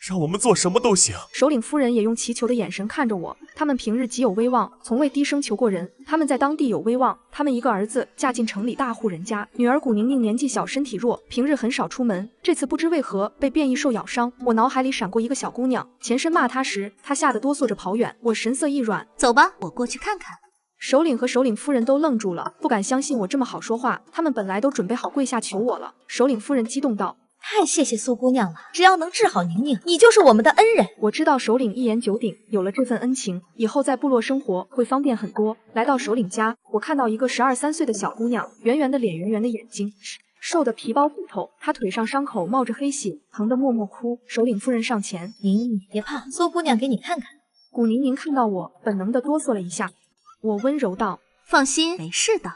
让我们做什么都行。”首领夫人也用祈求的眼神看着我。他们平日极有威望，从未低声求过人。他们在当地有威望。他们一个儿子嫁进城里大户人家，女儿古宁宁年纪小，身体弱，平日很少出门。这次不知为何被变异兽咬伤，我脑海里闪过一个小姑娘，前身骂她时，她吓得哆嗦着跑远。我神色一软，走吧，我过去看看。首领和首领夫人都愣住了，不敢相信我这么好说话。他们本来都准备好跪下求我了。首领夫人激动道：“太谢谢苏姑娘了，只要能治好宁宁，你就是我们的恩人。”我知道首领一言九鼎，有了这份恩情，以后在部落生活会方便很多。来到首领家，我看到一个12、13岁的小姑娘，圆圆的脸，圆圆的眼睛，瘦的皮包骨头。她腿上伤口冒着黑血，疼得默默哭。首领夫人上前：“宁宁，别怕，苏姑娘给你看看。”古宁宁看到我，本能的哆嗦了一下。我温柔道：“放心，没事的。”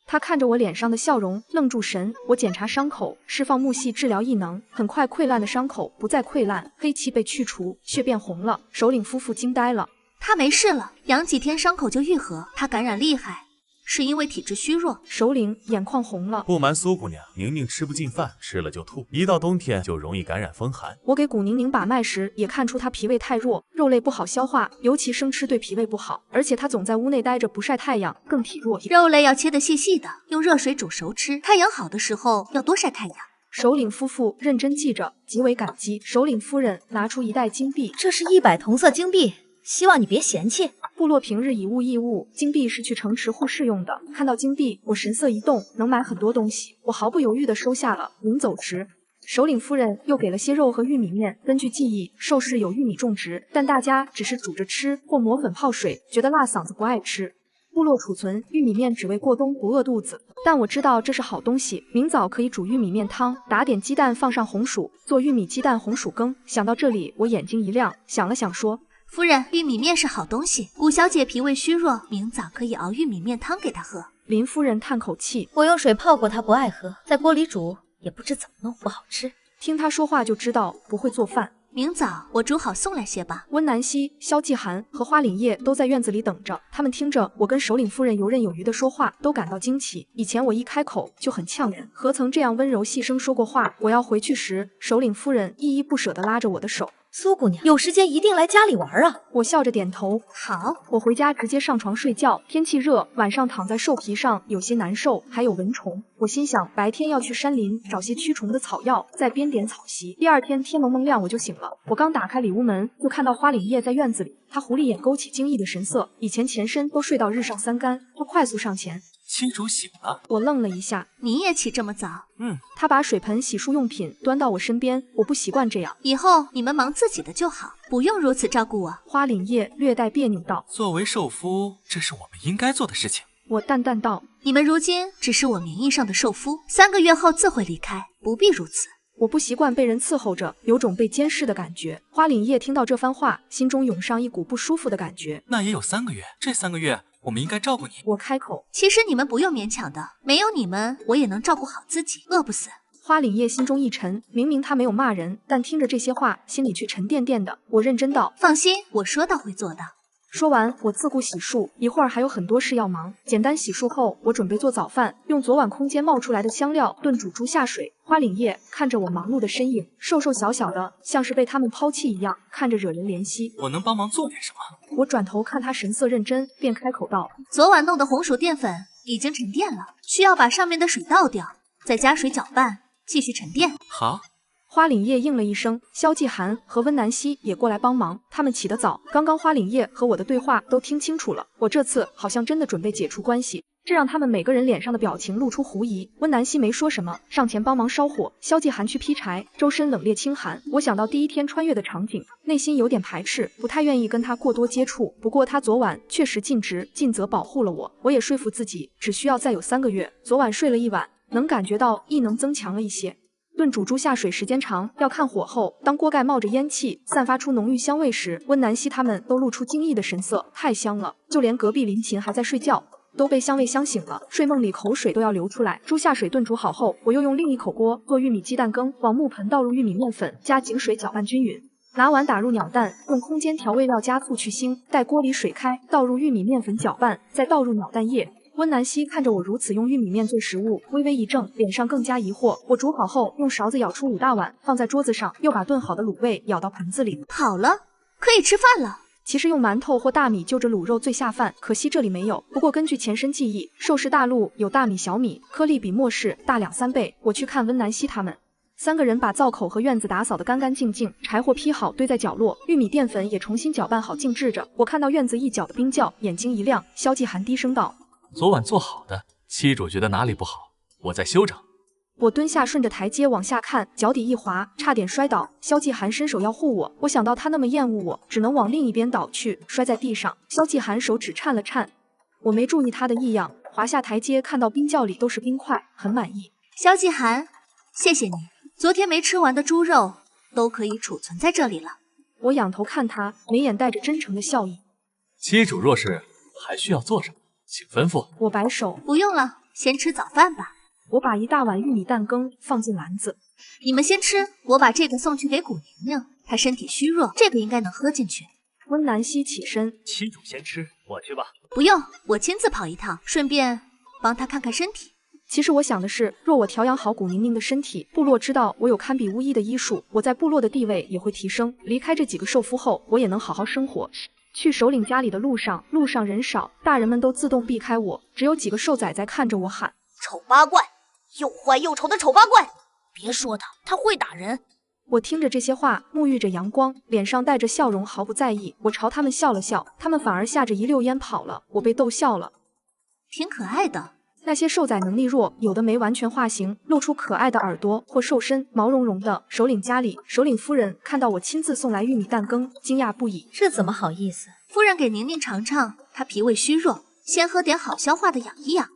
他看着我脸上的笑容，愣住神。我检查伤口，释放木系治疗异能，很快溃烂的伤口不再溃烂，黑气被去除，血变红了。首领夫妇惊呆了。他没事了，养几天伤口就愈合。他感染厉害，是因为体质虚弱。首领眼眶红了。不瞒苏姑娘，宁宁吃不进饭，吃了就吐，一到冬天就容易感染风寒。我给古宁宁把脉时，也看出她脾胃太弱，肉类不好消化，尤其生吃对脾胃不好。而且她总在屋内待着，不晒太阳，更体弱。肉类要切得细细的，用热水煮熟吃。太阳好的时候要多晒太阳。首领夫妇认真记着，极为感激。首领夫人拿出一袋金币，这是100同色金币，希望你别嫌弃。部落平日以物易物，金币是去城池护士用的。看到金币，我神色一动，能买很多东西。我毫不犹豫地收下了，临走时，首领夫人又给了些肉和玉米面。根据记忆，寿氏有玉米种植，但大家只是煮着吃或磨粉泡水，觉得辣嗓子不爱吃。部落储存玉米面只为过冬不饿肚子，但我知道这是好东西，明早可以煮玉米面汤，打点鸡蛋放上红薯，做玉米鸡蛋红薯羹。想到这里，我眼睛一亮，想了想说：“夫人，玉米面是好东西，古小姐脾胃虚弱，明早可以熬玉米面汤给她喝。”林夫人叹口气：“我用水泡过，她不爱喝，在锅里煮也不知怎么弄，不好吃。”听她说话就知道不会做饭。明早我煮好送来些吧。温南希、萧继寒和花凛叶都在院子里等着，他们听着我跟首领夫人游刃有余的说话，都感到惊奇。以前我一开口就很呛人，何曾这样温柔细声说过话？我要回去时，首领夫人依依不舍地拉着我的手。苏姑娘，有时间一定来家里玩啊！我笑着点头。好，我回家直接上床睡觉。天气热，晚上躺在兽皮上有些难受，还有蚊虫。我心想，白天要去山林找些驱虫的草药，再编点草席。第二天天蒙蒙亮我就醒了。我刚打开里屋门，就看到花岭叶在院子里，他狐狸眼勾起惊异的神色。以前前身都睡到日上三竿，他快速上前。亲主醒了。我愣了一下，你也起这么早？他把水盆、洗漱用品端到我身边，我不习惯这样。以后你们忙自己的就好，不用如此照顾我。花岭叶略带别扭道：“作为兽夫，这是我们应该做的事情。”我淡淡道：“你们如今只是我名义上的兽夫，3个月后自会离开，不必如此。”我不习惯被人伺候着，有种被监视的感觉。花岭叶听到这番话，心中涌上一股不舒服的感觉。那也有3个月，这3个月我们应该照顾你。我开口，其实你们不用勉强的，没有你们，我也能照顾好自己，饿不死。花岭叶心中一沉，明明他没有骂人，但听着这些话，心里却沉甸甸的。我认真道：“放心，我说到会做到。”说完，我自顾洗漱，一会儿还有很多事要忙。简单洗漱后，我准备做早饭，用昨晚空间冒出来的香料炖煮猪下水。花岭叶看着我忙碌的身影，瘦瘦小小的，像是被他们抛弃一样，看着惹人怜惜。我能帮忙做点什么？我转头看他神色认真，便开口道：“昨晚弄的红薯淀粉已经沉淀了，需要把上面的水倒掉，再加水搅拌，继续沉淀。”好。花岭叶应了一声，萧季寒和温南希也过来帮忙。他们起得早，刚刚花岭叶和我的对话都听清楚了。我这次好像真的准备解除关系，这让他们每个人脸上的表情露出狐疑。温南希没说什么，上前帮忙烧火；萧季寒去劈柴，周身冷冽清寒。我想到第一天穿越的场景，内心有点排斥，不太愿意跟他过多接触。不过他昨晚确实尽职尽责保护了我，我也说服自己，只需要再有3个月。昨晚睡了一晚，能感觉到异能增强了一些。炖煮猪下水时间长，要看火候。当锅盖冒着烟气，散发出浓郁香味时，温南希他们都露出惊异的神色，太香了！就连隔壁林琴还在睡觉，都被香味香醒了，睡梦里口水都要流出来。猪下水炖煮好后，我又用另一口锅做玉米鸡蛋羹，往木盆倒入玉米面粉，加井水搅拌均匀。拿碗打入鸟蛋，用空间调味料加醋去腥，待锅里水开，倒入玉米面粉搅拌，再倒入鸟蛋液。温南希看着我如此用玉米面做食物，微微一怔，脸上更加疑惑。我煮好后，用勺子舀出5大碗，放在桌子上，又把炖好的卤味舀到盆子里。好了，可以吃饭了。其实用馒头或大米就着卤肉最下饭，可惜这里没有。不过根据前身记忆，寿氏大陆有大米、小米，颗粒比末世大2、3倍。我去看温南希他们。3个人把灶口和院子打扫得干干净净，柴火劈好堆在角落，玉米淀粉也重新搅拌好静置着。我看到院子一角的冰窖，眼睛一亮。萧季寒低声道：“昨晚做好的，妻主觉得哪里不好，我再修整。”我蹲下，顺着台阶往下看，脚底一滑，差点摔倒。萧季寒伸手要护我，我想到他那么厌恶我，只能往另一边倒去，摔在地上。萧季寒手指颤了颤，我没注意他的异样，滑下台阶，看到冰窖里都是冰块，很满意。萧季寒，谢谢你，昨天没吃完的猪肉都可以储存在这里了。我仰头看他，眉眼带着真诚的笑意。妻主若是还需要做什么，请吩咐。我摆手，不用了，先吃早饭吧。我把1大碗玉米蛋羹放进篮子。你们先吃，我把这个送去给古宁宁，她身体虚弱，这个应该能喝进去。温南希起身，妻主先吃，我去吧。不用，我亲自跑一趟，顺便帮她看看身体。其实我想的是，若我调养好古宁宁的身体，部落知道我有堪比巫医的医术，我在部落的地位也会提升。离开这几个兽夫后，我也能好好生活。去首领家里的路上人少，大人们都自动避开我，只有几个兽崽在看着我喊：“丑八怪，又坏又丑的丑八怪！别说他，他会打人。”我听着这些话，沐浴着阳光，脸上带着笑容，毫不在意。我朝他们笑了笑，他们反而吓着一溜烟跑了。我被逗笑了，挺可爱的。那些兽崽能力弱，有的没完全化形，露出可爱的耳朵或兽身，毛茸茸的。首领家里，首领夫人看到我亲自送来玉米蛋羹，惊讶不已。这怎么好意思？夫人给宁宁尝尝，她脾胃虚弱，先喝点好消化的养一养。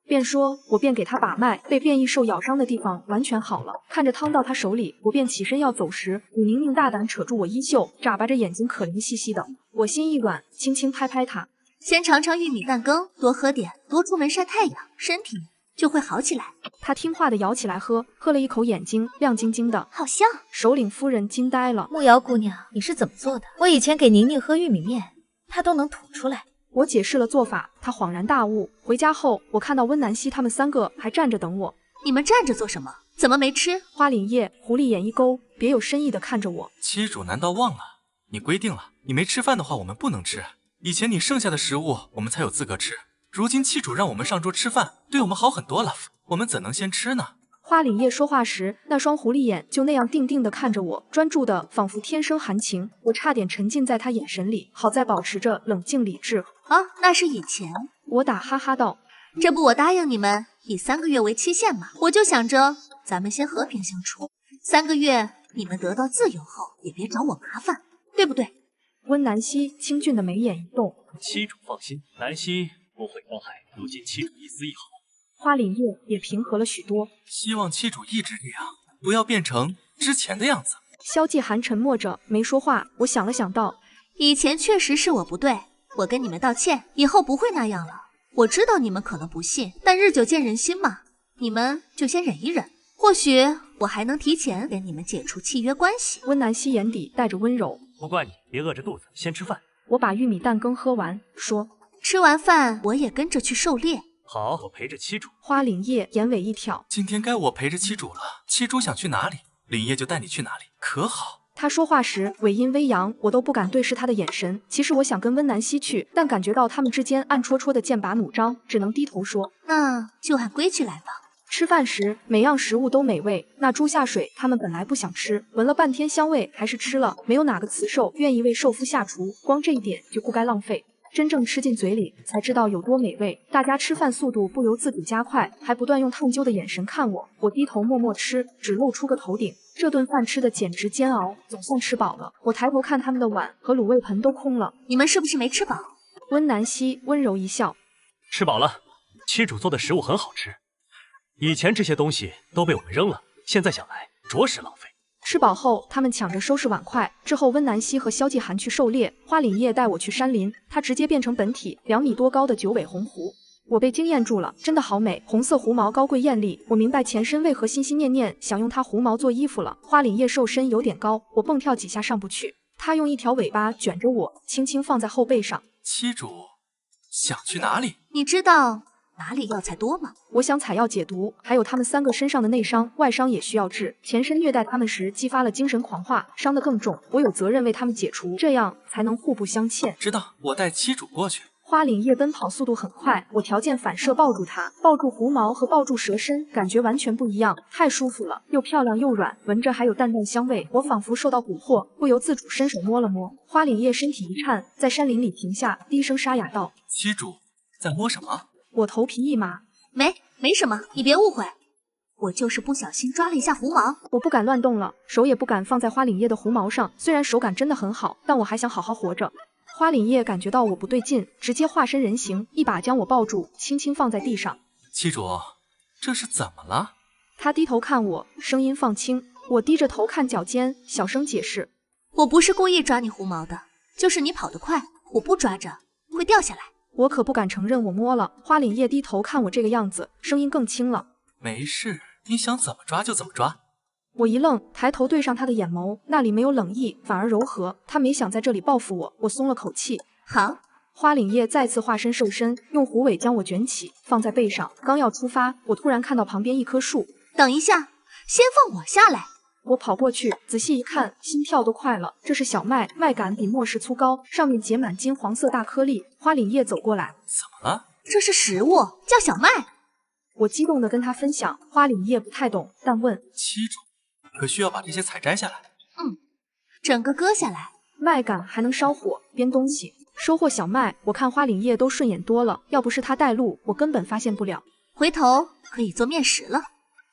便说，我便给他把脉，被变异兽咬伤的地方完全好了。看着汤到他手里，我便起身要走时，古宁宁大胆扯住我衣袖，眨巴着眼睛，可怜兮兮的。我心一软，轻轻拍拍他。先尝尝玉米蛋羹，多喝点，多出门晒太阳，身体就会好起来。他听话的舀起来喝，喝了一口，眼睛亮晶晶的，好香。首领夫人惊呆了。木瑶姑娘，你是怎么做的？我以前给宁宁喝玉米面，她都能吐出来。我解释了做法，她恍然大悟。回家后，我看到温南希他们3个还站着等我。你们站着做什么？怎么没吃？花凛叶狐狸眼一勾，别有深意的看着我。妻主难道忘了？你规定了，你没吃饭的话我们不能吃。以前你剩下的食物我们才有资格吃，如今妻主让我们上桌吃饭，对我们好很多了，我们怎能先吃呢？花凛叶说话时，那双狐狸眼就那样定定地看着我，专注的仿佛天生含情，我差点沉浸在他眼神里。好在保持着冷静理智。啊，那是以前。我打哈哈道：“这不我答应你们以3个月为期限嘛，我就想着咱们先和平相处，3个月你们得到自由后也别找我麻烦，对不对？”温南希清俊的眉眼一动：“妻主放心，南希不会伤害如今妻主一丝一毫。”花凛叶也平和了许多，希望妻主一直这样，不要变成之前的样子。萧季寒沉默着没说话，我想了想道：“以前确实是我不对，我跟你们道歉，以后不会那样了。我知道你们可能不信，但日久见人心嘛，你们就先忍一忍，或许我还能提前跟你们解除契约关系。”温南希眼底带着温柔：“不怪你，别饿着肚子，先吃饭。”我把玉米蛋羹喝完，说：“吃完饭我也跟着去狩猎。”好，我陪着妻主。花凛叶眼尾一挑：“今天该我陪着妻主了，妻主想去哪里，凛叶就带你去哪里，可好？”他说话时尾音微扬，我都不敢对视他的眼神。其实我想跟温南希去，但感觉到他们之间暗戳戳的剑拔弩张，只能低头说：“那就按规矩来吧。”吃饭时每样食物都美味，那猪下水他们本来不想吃，闻了半天香味还是吃了。没有哪个雌兽愿意为兽夫下厨，光这一点就不该浪费。真正吃进嘴里，才知道有多美味。大家吃饭速度不由自主加快，还不断用探究的眼神看我。我低头默默吃，只露出个头顶。这顿饭吃的简直煎熬，总算吃饱了。我抬头看他们的碗和卤味盆都空了。你们是不是没吃饱？温南希温柔一笑：“吃饱了，妻主做的食物很好吃。以前这些东西都被我们扔了，现在想来着实浪费。”吃饱后，他们抢着收拾碗筷。之后，温南希和萧季寒去狩猎，花凛叶带我去山林。他直接变成本体2米多高的九尾红狐，我被惊艳住了，真的好美，红色狐毛高贵艳丽。我明白前身为何心心念念想用它狐毛做衣服了。花凛叶瘦身有点高，我蹦跳几下上不去，他用一条尾巴卷着我，轻轻放在后背上。妻主想去哪里？你知道哪里药材多吗？我想采药解毒，还有他们3个身上的内伤、外伤也需要治。前身虐待他们时激发了精神狂化，伤得更重，我有责任为他们解除，这样才能互不相欠。知道，我带妻主过去。花凛叶奔跑速度很快，我条件反射抱住它，抱住狐毛和抱住蛇身，感觉完全不一样，太舒服了，又漂亮又软，闻着还有淡淡香味。我仿佛受到蛊惑，不由自主伸手摸了摸。花凛叶身体一颤，在山林里停下，低声沙哑道：“妻主在摸什么？”我头皮一麻，没什么，你别误会，我就是不小心抓了一下狐毛。我不敢乱动了，手也不敢放在花凛叶的狐毛上，虽然手感真的很好，但我还想好好活着。花凛叶感觉到我不对劲，直接化身人形，一把将我抱住，轻轻放在地上。妻主，这是怎么了？他低头看我，声音放轻。我低着头看脚尖，小声解释：“我不是故意抓你狐毛的，就是你跑得快，我不抓着会掉下来。”我可不敢承认我摸了。花凛叶低头看我这个样子，声音更轻了：“没事，你想怎么抓就怎么抓。”我一愣，抬头对上他的眼眸，那里没有冷意，反而柔和。他没想在这里报复我，我松了口气。好。花凛叶再次化身兽身，用狐尾将我卷起，放在背上。刚要出发，我突然看到旁边一棵树。等一下，先放我下来。我跑过去，仔细一看，心跳都快了。这是小麦，麦秆比末世粗高，上面结满金黄色大颗粒。花凛叶走过来：“怎么了？”“这是食物，叫小麦。”我激动地跟他分享。花凛叶不太懂，但问：“妻主，可需要把这些采摘下来？”“整个割下来。”麦秆还能烧火编东西。收获小麦，我看花凛叶都顺眼多了，要不是他带路，我根本发现不了。回头可以做面食了。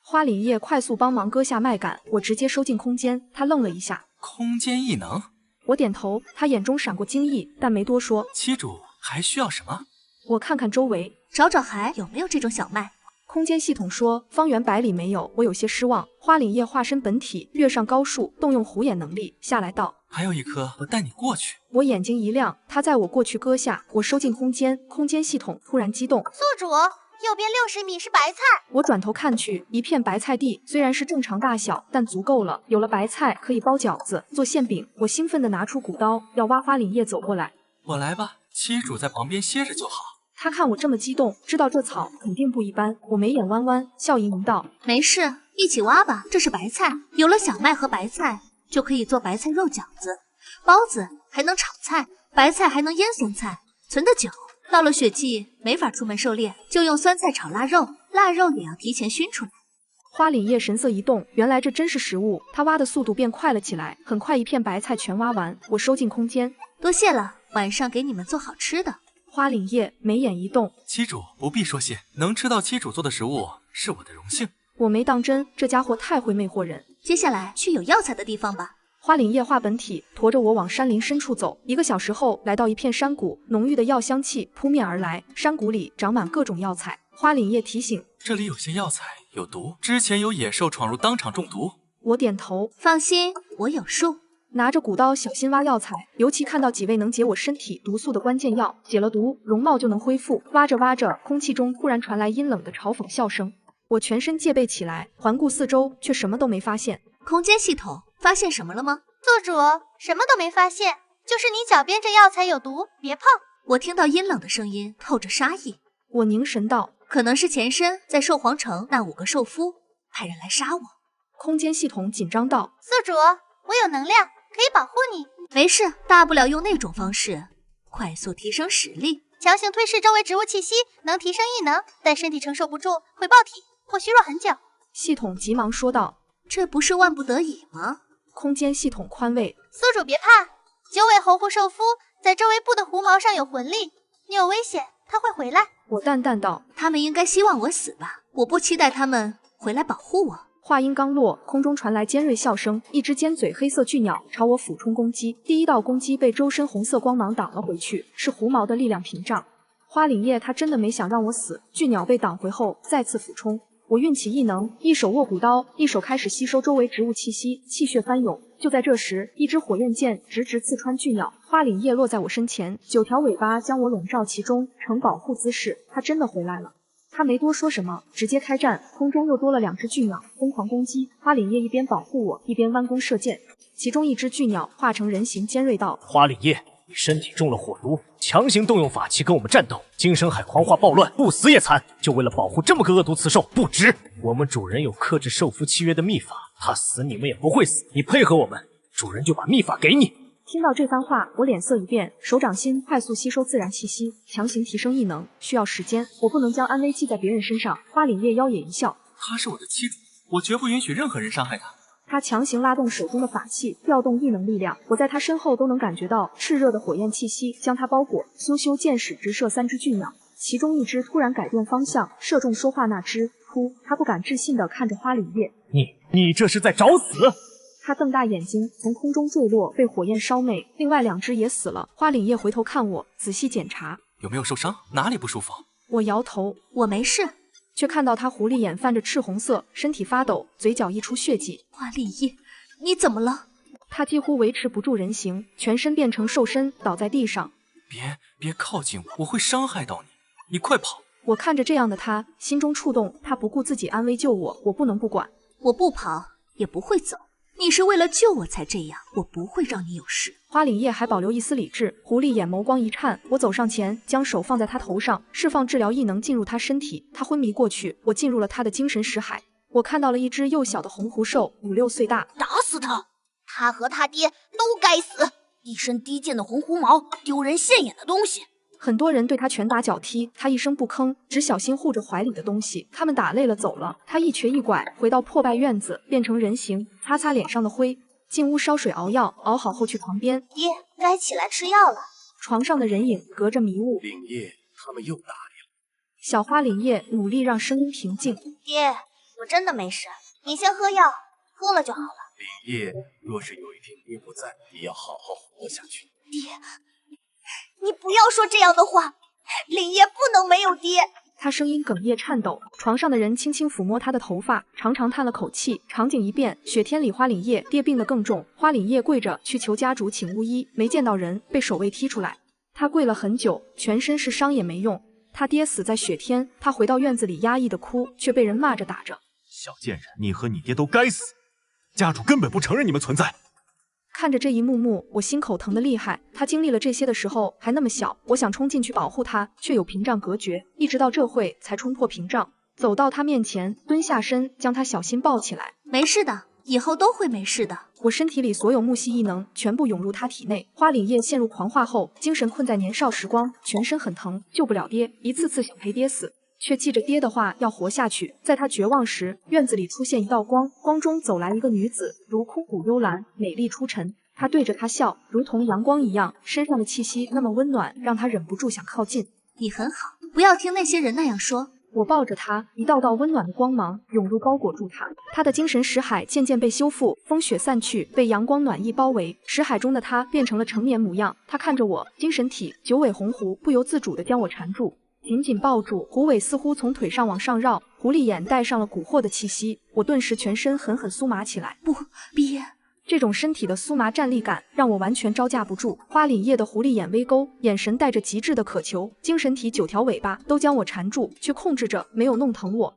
花凛叶快速帮忙割下麦秆，我直接收进空间。他愣了一下：“空间异能？”我点头，他眼中闪过惊异，但没多说。妻主还需要什么？我看看周围，找找还有没有这种小麦。空间系统说方圆100里没有，我有些失望。花凛叶化身本体，跃上高树，动用虎眼能力下来道：“还有一颗，我带你过去。”我眼睛一亮，他载我过去割下，我收进空间。空间系统突然激动：“宿主，右边60米是白菜。”我转头看去，一片白菜地，虽然是正常大小，但足够了。有了白菜，可以包饺子、做馅饼。我兴奋地拿出骨刀，要挖花凛叶走过来。我来吧，妻主在旁边歇着就好。他看我这么激动，知道这草肯定不一般。我眉眼弯弯，笑盈盈道：“没事，一起挖吧，这是白菜，有了小麦和白菜，就可以做白菜肉饺子、包子，还能炒菜，白菜还能腌酸菜，存得久。到了雪季没法出门狩猎，就用酸菜炒腊肉，腊肉也要提前熏出来。花凛叶神色一动，原来这真是食物，他挖的速度变快了起来，很快一片白菜全挖完，我收进空间。多谢了，晚上给你们做好吃的。花凛叶眉眼一动，七主不必说谢，能吃到七主做的食物是我的荣幸。我没当真，这家伙太会魅惑人。接下来去有药材的地方吧。花凛叶化本体驮着我往山林深处走，1个小时后来到一片山谷，浓郁的药香气扑面而来，山谷里长满各种药材。花凛叶提醒，这里有些药材有毒，之前有野兽闯入当场中毒。我点头，放心，我有数。拿着古刀小心挖药材，尤其看到几味能解我身体毒素的关键药，解了毒，容貌就能恢复。挖着挖着，空气中突然传来阴冷的嘲讽笑声，我全身戒备起来，环顾四周，却什么都没发现。空间系统发现什么了吗？宿主什么都没发现，就是你脚边这药材有毒，别碰。我听到阴冷的声音，透着杀意。我凝神道，可能是前身在兽皇城那5个兽夫派人来杀我。空间系统紧张道，宿主，我有能量，可以保护你。没事，大不了用那种方式快速提升实力。强行吞噬周围植物气息，能提升异能，但身体承受不住会爆体或虚弱很久。系统急忙说道，这不是万不得已吗？空间系统宽慰，宿主别怕，9尾猴护兽夫在周围布的狐毛上有魂力，你有危险他会回来。我淡淡道，他们应该希望我死吧，我不期待他们回来保护我。话音刚落，空中传来尖锐笑声，一只尖嘴黑色巨鸟朝我俯冲攻击，第一道攻击被周身红色光芒挡了回去，是狐毛的力量屏障。花凛叶他真的没想让我死，巨鸟被挡回后再次俯冲，我运起异能，一手握古刀，一手开始吸收周围植物气息，气血翻涌。就在这时，一支火焰剑直直刺穿巨鸟，花凛叶落在我身前，9条尾巴将我笼罩其中，呈保护姿势。他真的回来了。他没多说什么，直接开战，空中又多了2只巨鸟，疯狂攻击。花凛叶一边保护我，一边弯弓射箭。其中一只巨鸟化成人形，尖锐道：“花凛叶，你身体中了火毒，强行动用法器跟我们战斗，精神海狂化暴乱，不死也惨。就为了保护这么个恶毒雌兽，不值。我们主人有克制兽夫契约的秘法，他死你们也不会死。你配合我们，主人就把秘法给你。”听到这番话，我脸色一变，手掌心快速吸收自然气息，强行提升异能需要时间，我不能将安危记在别人身上。花凛叶妖冶一笑，他是我的妻主，我绝不允许任何人伤害他。他强行拉动手中的法器，调动异能力量，我在他身后都能感觉到炽热的火焰气息将他包裹。咻咻箭矢直射3只巨鸟，其中一只突然改变方向，射中说话那只。噗！他不敢置信地看着花凛叶，你这是在找死！他瞪大眼睛，从空中坠落，被火焰烧灭。另外2只也死了。花凛叶回头看我，仔细检查，有没有受伤？哪里不舒服？我摇头，我没事。却看到他狐狸眼泛着赤红色，身体发抖，嘴角溢出血迹。花凛叶，你怎么了？他几乎维持不住人形，全身变成兽身，倒在地上。别靠近我，我会伤害到你。你快跑！我看着这样的他，心中触动。他不顾自己安危救我，我不能不管。我不跑，也不会走。你是为了救我才这样，我不会让你有事。花凛叶还保留一丝理智，狐狸眼眸光一颤，我走上前，将手放在他头上，释放治疗异能进入他身体。他昏迷过去，我进入了他的精神识海。我看到了一只幼小的红狐兽，5、6岁大。打死他！他和他爹都该死！一身低贱的红狐毛，丢人现眼的东西。很多人对他拳打脚踢，他一声不吭，只小心护着怀里的东西。他们打累了走了，他一瘸一拐回到破败院子，变成人形，擦擦脸上的灰，进屋烧水熬药，熬好后去床边。爹，该起来吃药了。床上的人影隔着迷雾。凛叶，他们又打你了。小花凛叶努力让声音平静。爹，我真的没事，你先喝药，喝了就好了。凛叶，若是有一天爹不在，你要好好活下去。爹，你不要说这样的话，凛叶不能没有爹。他声音哽咽颤抖，床上的人轻轻抚摸他的头发，长长叹了口气。场景一变，雪天里花凛叶爹病得更重，花凛叶跪着去求家主请巫医，没见到人，被守卫踢出来。他跪了很久，全身是伤也没用。他爹死在雪天，他回到院子里压抑的哭，却被人骂着打着。小贱人，你和你爹都该死，家主根本不承认你们存在。看着这一幕幕，我心口疼得厉害。他经历了这些的时候还那么小，我想冲进去保护他，却有屏障隔绝，一直到这会才冲破屏障。走到他面前，蹲下身，将他小心抱起来。没事的，以后都会没事的。我身体里所有木系异能全部涌入他体内。花凛叶陷入狂化后，精神困在年少时光，全身很疼，救不了爹，一次次想陪爹死，却记着爹的话要活下去。在他绝望时，院子里出现一道光，光中走来一个女子，如空谷幽兰，美丽出尘。他对着他笑，如同阳光一样，身上的气息那么温暖，让他忍不住想靠近。你很好，不要听那些人那样说。我抱着他，一道道温暖的光芒涌入，包裹住他。他的精神识海渐渐被修复，风雪散去，被阳光暖意包围。识海中的他变成了成年模样。他看着我，精神体九尾红狐不由自主地将我缠住，紧紧抱住。狐尾似乎从腿上往上绕，狐狸眼带上了蛊惑的气息。我顿时全身狠狠酥麻起来。不，别！这种身体的酥麻战栗感让我完全招架不住。花凛叶的狐狸眼微勾，眼神带着极致的渴求，精神体9条尾巴都将我缠住，却控制着没有弄疼我。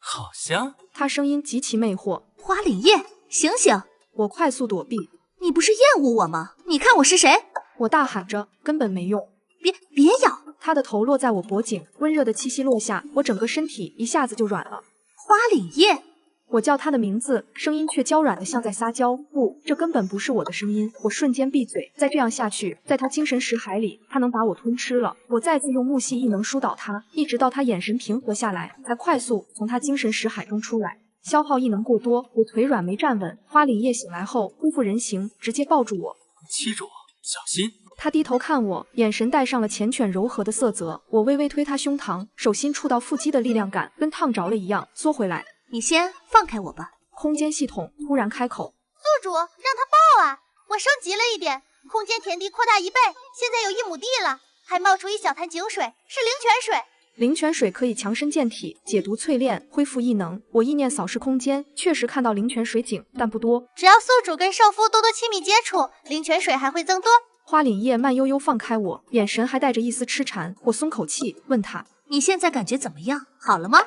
好香！他声音极其魅惑。花凛叶，醒醒！我快速躲避。你不是厌恶我吗？你看我是谁？我大喊着，根本没用。别咬！他的头落在我脖颈，温热的气息落下，我整个身体一下子就软了。花凛叶。我叫他的名字，声音却娇软的像在撒娇。不，这根本不是我的声音。我瞬间闭嘴。再这样下去，在他精神识海里，他能把我吞吃了。我再次用木系异能疏导他，一直到他眼神平和下来，才快速从他精神识海中出来。消耗异能过多，我腿软没站稳。花凛叶醒来后恢复人形，直接抱住我。七主，小心！他低头看我，眼神带上了缱绻柔和的色泽。我微微推他胸膛，手心触到腹肌的力量感跟烫着了一样，缩回来。你先放开我吧。空间系统突然开口：宿主，让他抱啊！我升级了一点，空间田地扩大1倍，现在有1亩地了，还冒出一小潭井水，是灵泉水。灵泉水可以强身健体、解毒淬炼、恢复异能。我意念扫视空间，确实看到灵泉水井，但不多。只要宿主跟兽夫多多亲密接触，灵泉水还会增多。花凛叶慢悠悠放开我，眼神还带着一丝痴缠。我松口气，问他：你现在感觉怎么样？好了吗？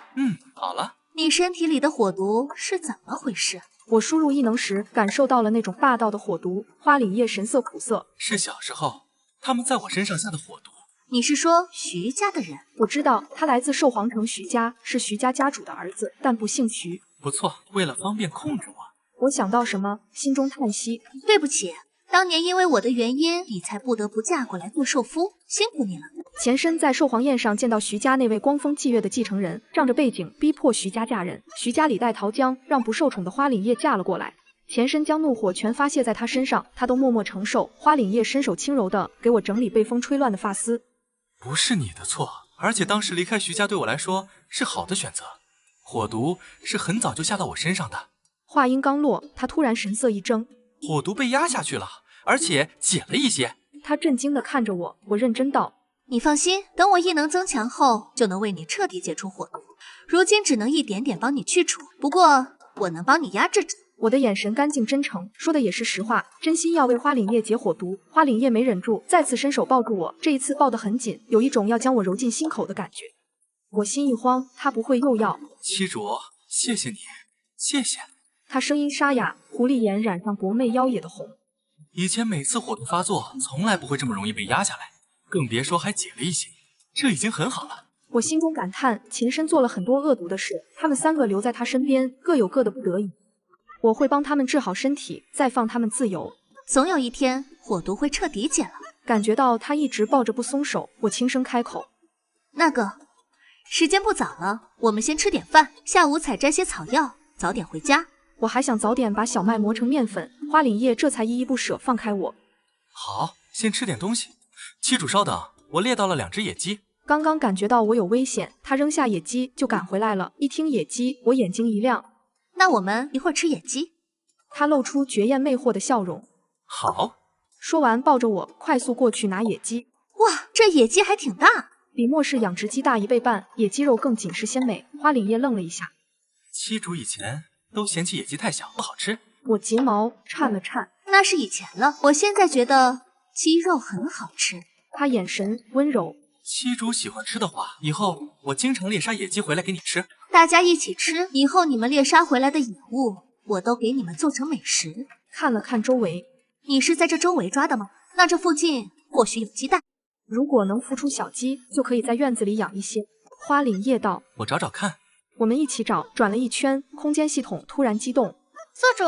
好了。你身体里的火毒是怎么回事？我输入异能时，感受到了那种霸道的火毒。花凛叶神色苦涩，是小时候他们在我身上下的火毒。你是说徐家的人？我知道他来自寿皇城徐家，是徐家家主的儿子，但不姓徐。不错，为了方便控制我。我想到什么，心中叹息。对不起，当年因为我的原因，你才不得不嫁过来做寿夫，辛苦你了。前身在寿皇宴上见到徐家那位光风霁月的继承人，仗着背景逼迫徐家嫁人。徐家李代桃僵，让不受宠的花凛叶嫁了过来。前身将怒火全发泄在他身上，他都默默承受。花凛叶伸手轻柔的给我整理被风吹乱的发丝。不是你的错，而且当时离开徐家对我来说是好的选择。火毒是很早就下到我身上的。话音刚落，他突然神色一怔，火毒被压下去了，而且解了一些。他震惊的看着我，我认真道：你放心，等我异能增强后，就能为你彻底解除火毒。如今只能一点点帮你去除，不过我能帮你压制住。我的眼神干净真诚，说的也是实话，真心要为花凛叶解火毒。花凛叶没忍住，再次伸手抱住我，这一次抱得很紧，有一种要将我揉进心口的感觉。我心一慌，他不会又要……七主，谢谢你，谢谢。他声音沙哑，狐狸眼染上薄媚妖冶的红。以前每次火毒发作，从来不会这么容易被压下来，更别说还解了一些，这已经很好了。我心中感叹，秦深做了很多恶毒的事，他们3个留在他身边，各有各的不得已。我会帮他们治好身体，再放他们自由。总有一天，火毒会彻底解了。感觉到他一直抱着不松手，我轻声开口：那个，时间不早了，我们先吃点饭，下午采摘些草药，早点回家。我还想早点把小麦磨成面粉。花凛叶这才依依不舍放开我。好，先吃点东西。七主稍等，我猎到了2只野鸡。刚刚感觉到我有危险，他扔下野鸡就赶回来了。一听野鸡，我眼睛一亮。那我们一会儿吃野鸡。他露出绝艳魅惑的笑容。好。说完抱着我快速过去拿野鸡。哇，这野鸡还挺大，比末世养殖鸡大1倍半，野鸡肉更紧实鲜美。花凛叶愣了一下。七主以前都嫌弃野鸡太小不好吃。我睫毛颤了颤。那是以前了，我现在觉得鸡肉很好吃。他眼神温柔。七主喜欢吃的话，以后我经常猎杀野鸡回来给你吃。大家一起吃，以后你们猎杀回来的野物，我都给你们做成美食。看了看周围，你是在这周围抓的吗？那这附近或许有鸡蛋。如果能孵出小鸡，就可以在院子里养一些。花凛叶道：我找找看。我们一起找，转了一圈，空间系统突然激动。宿主，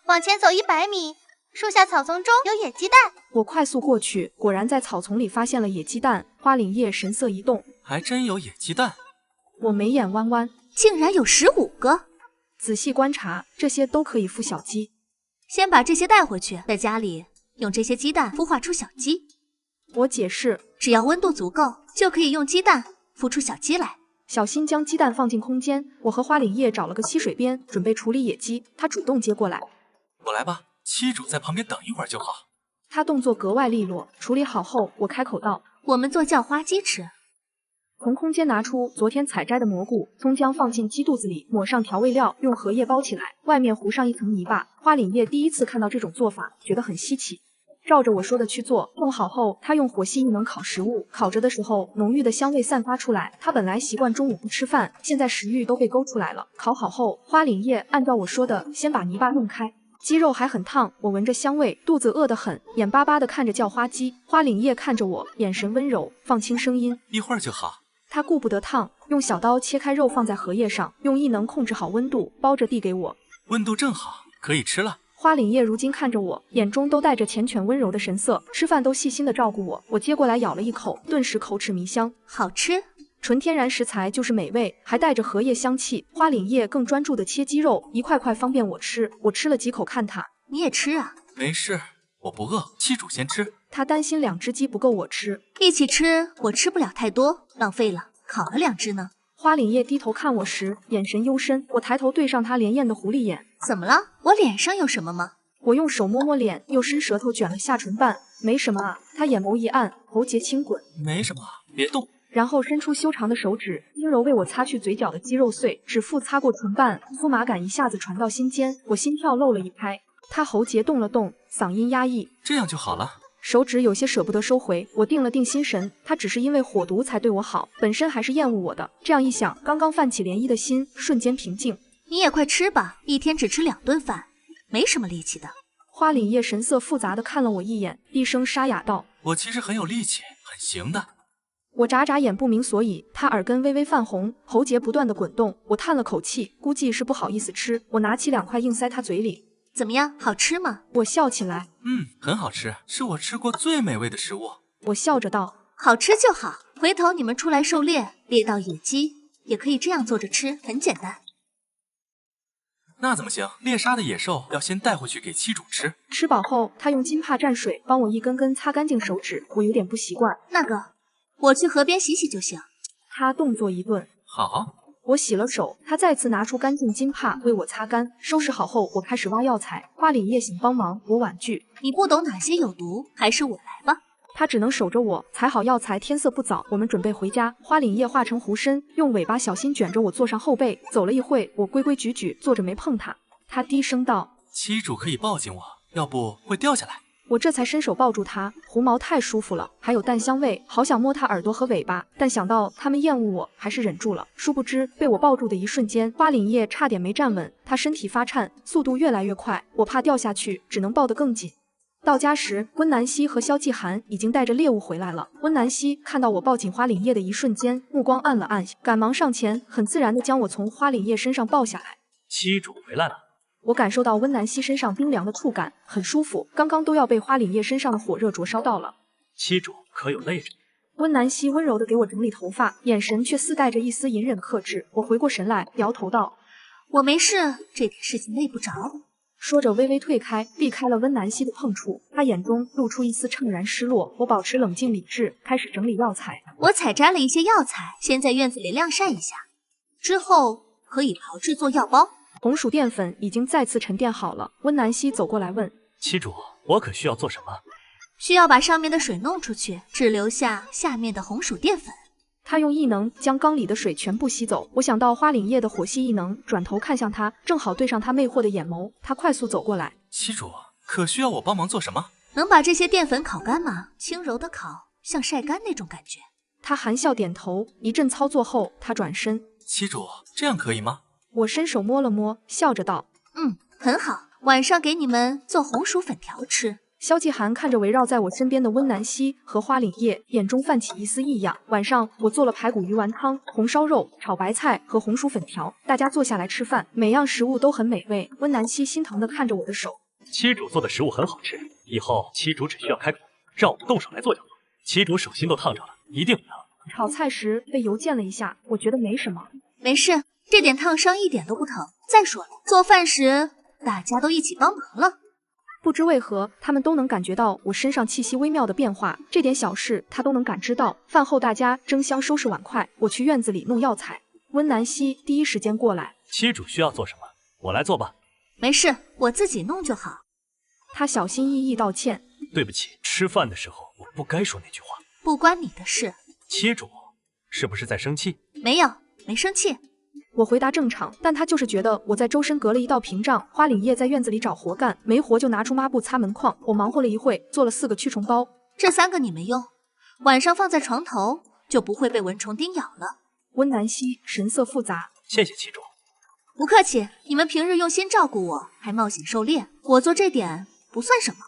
往前走100米，树下草丛中有野鸡蛋。我快速过去，果然在草丛里发现了野鸡蛋。花岭叶神色一动，还真有野鸡蛋。我眉眼弯弯，竟然有15个。仔细观察，这些都可以孵小鸡。先把这些带回去，在家里用这些鸡蛋孵化出小鸡。我解释，只要温度足够，就可以用鸡蛋孵出小鸡来。小新将鸡蛋放进空间，我和花岭叶找了个溪水边，准备处理野鸡。他主动接过来，我来吧，妻主在旁边等一会儿就好。他动作格外利落。处理好后，我开口道：“我们做叫花鸡吃。”从空间拿出昨天采摘的蘑菇、葱姜，放进鸡肚子里，抹上调味料，用荷叶包起来，外面糊上一层泥巴。花岭叶第一次看到这种做法，觉得很稀奇。照着我说的去做，弄好后，他用火系异能烤食物，烤着的时候，浓郁的香味散发出来。他本来习惯中午不吃饭，现在食欲都被勾出来了。烤好后，花岭叶按照我说的，先把泥巴弄开。鸡肉还很烫，我闻着香味，肚子饿得很，眼巴巴地看着叫花鸡。花岭叶看着我，眼神温柔，放轻声音：“一会儿就好。”他顾不得烫，用小刀切开肉放在荷叶上，用异能控制好温度，包着递给我。温度正好，可以吃了。花岭叶如今看着我，眼中都带着缱绻温柔的神色，吃饭都细心的照顾我。我接过来咬了一口，顿时口齿弥香，好吃。纯天然食材就是美味，还带着荷叶香气。花岭叶更专注的切鸡肉，一块块方便我吃。我吃了几口，看他，你也吃啊？没事，我不饿，妻主先吃。他担心2只鸡不够我吃，一起吃，我吃不了太多，浪费了。烤了2只呢。花岭叶低头看我时，眼神幽深。我抬头对上他潋滟的狐狸眼，怎么了？我脸上有什么吗？我用手摸摸脸，又伸舌头卷了下唇瓣，没什么啊。他眼眸一暗，喉结轻滚，没什么，别动。然后伸出修长的手指，轻柔为我擦去嘴角的鸡肉碎，指腹擦过唇瓣，酥麻感一下子传到心间，我心跳漏了一拍。他喉结动了动，嗓音压抑，这样就好了。手指有些舍不得收回，我定了定心神，他只是因为火毒才对我好，本身还是厌恶我的。这样一想，刚刚泛起涟漪的心瞬间平静。你也快吃吧，一天只吃2顿饭，没什么力气的。花岭叶神色复杂的看了我一眼，低声沙哑道：“我其实很有力气，很行的。”我眨眨眼不明所以，他耳根微微泛红，喉结不断的滚动。我叹了口气，估计是不好意思吃。我拿起2块硬塞他嘴里。怎么样，好吃吗？我笑起来。很好吃，是我吃过最美味的食物。我笑着道：“好吃就好，回头你们出来狩猎，猎到野鸡也可以这样做着吃，很简单。”那怎么行？猎杀的野兽要先带回去给妻主吃。吃饱后，他用金帕蘸水帮我一根根擦干净手指，我有点不习惯。那个，我去河边洗洗就行。他动作一顿，好。我洗了手，他再次拿出干净金帕为我擦干。收拾好后，我开始挖药材。花岭叶醒帮忙，我婉拒：“你不懂哪些有毒，还是我来吧。”他只能守着我。采好药材，天色不早，我们准备回家。花岭叶化成狐身，用尾巴小心卷着我坐上后背。走了一会，我规规矩矩坐着没碰他。他低声道：“妻主可以抱紧我，要不会掉下来。”我这才伸手抱住他，狐毛太舒服了，还有淡香味，好想摸他耳朵和尾巴，但想到他们厌恶我，还是忍住了。殊不知被我抱住的一瞬间，花岭叶差点没站稳，他身体发颤，速度越来越快，我怕掉下去，只能抱得更紧。到家时，温南希和萧季寒已经带着猎物回来了。温南希看到我抱紧花岭叶的一瞬间，目光暗了暗，赶忙上前，很自然地将我从花岭叶身上抱下来。妻主回来了。我感受到温南希身上冰凉的触感，很舒服，刚刚都要被花岭叶身上的火热灼烧到了。妻主可有累着？温南希温柔地给我整理头发，眼神却似带着一丝隐忍克制。我回过神来，摇头道：“我没事，这点事情累不着。”说着微微退开，避开了温南希的碰触，他眼中露出一丝怅然失落。我保持冷静理智，开始整理药材。我采摘了一些药材，先在院子里晾晒一下，之后可以炮制作药包。红薯淀粉已经再次沉淀好了。温南希走过来问：“妻主，我可需要做什么？”需要把上面的水弄出去，只留下下面的红薯淀粉。他用异能将缸里的水全部吸走。我想到花岭叶的火系异能，转头看向他，正好对上他魅惑的眼眸。他快速走过来：“妻主，可需要我帮忙做什么？”能把这些淀粉烤干吗？轻柔的烤，像晒干那种感觉。他含笑点头。一阵操作后，他转身：“妻主，这样可以吗？”我伸手摸了摸，笑着道：“很好，晚上给你们做红薯粉条吃。”萧季寒看着围绕在我身边的温南希和花凛叶，眼中泛起一丝异样。晚上我做了排骨鱼丸汤、红烧肉、炒白菜和红薯粉条，大家坐下来吃饭，每样食物都很美味。温南希心疼地看着我的手，妻主做的食物很好吃，以后妻主只需要开口，让我们动手来做就好。妻主手心都烫着了，一定不疼。炒菜时被油溅了一下，我觉得没什么。没事，这点烫伤一点都不疼。再说了，做饭时大家都一起帮忙了。不知为何，他们都能感觉到我身上气息微妙的变化，这点小事他都能感知到。饭后大家争相收拾碗筷，我去院子里弄药材。温南希第一时间过来，妻主需要做什么，我来做吧。没事，我自己弄就好。他小心翼翼道歉，对不起，吃饭的时候我不该说那句话。不关你的事。妻主是不是在生气？没有，没生气。我回答正常，但他就是觉得我在周身隔了一道屏障。花凛叶在院子里找活干，没活就拿出抹布擦门框。我忙活了一会，做了4个驱虫包。这3个你没用，晚上放在床头就不会被蚊虫叮咬了。温南希神色复杂，谢谢妻主。不客气，你们平日用心照顾我，还冒险狩猎，我做这点不算什么。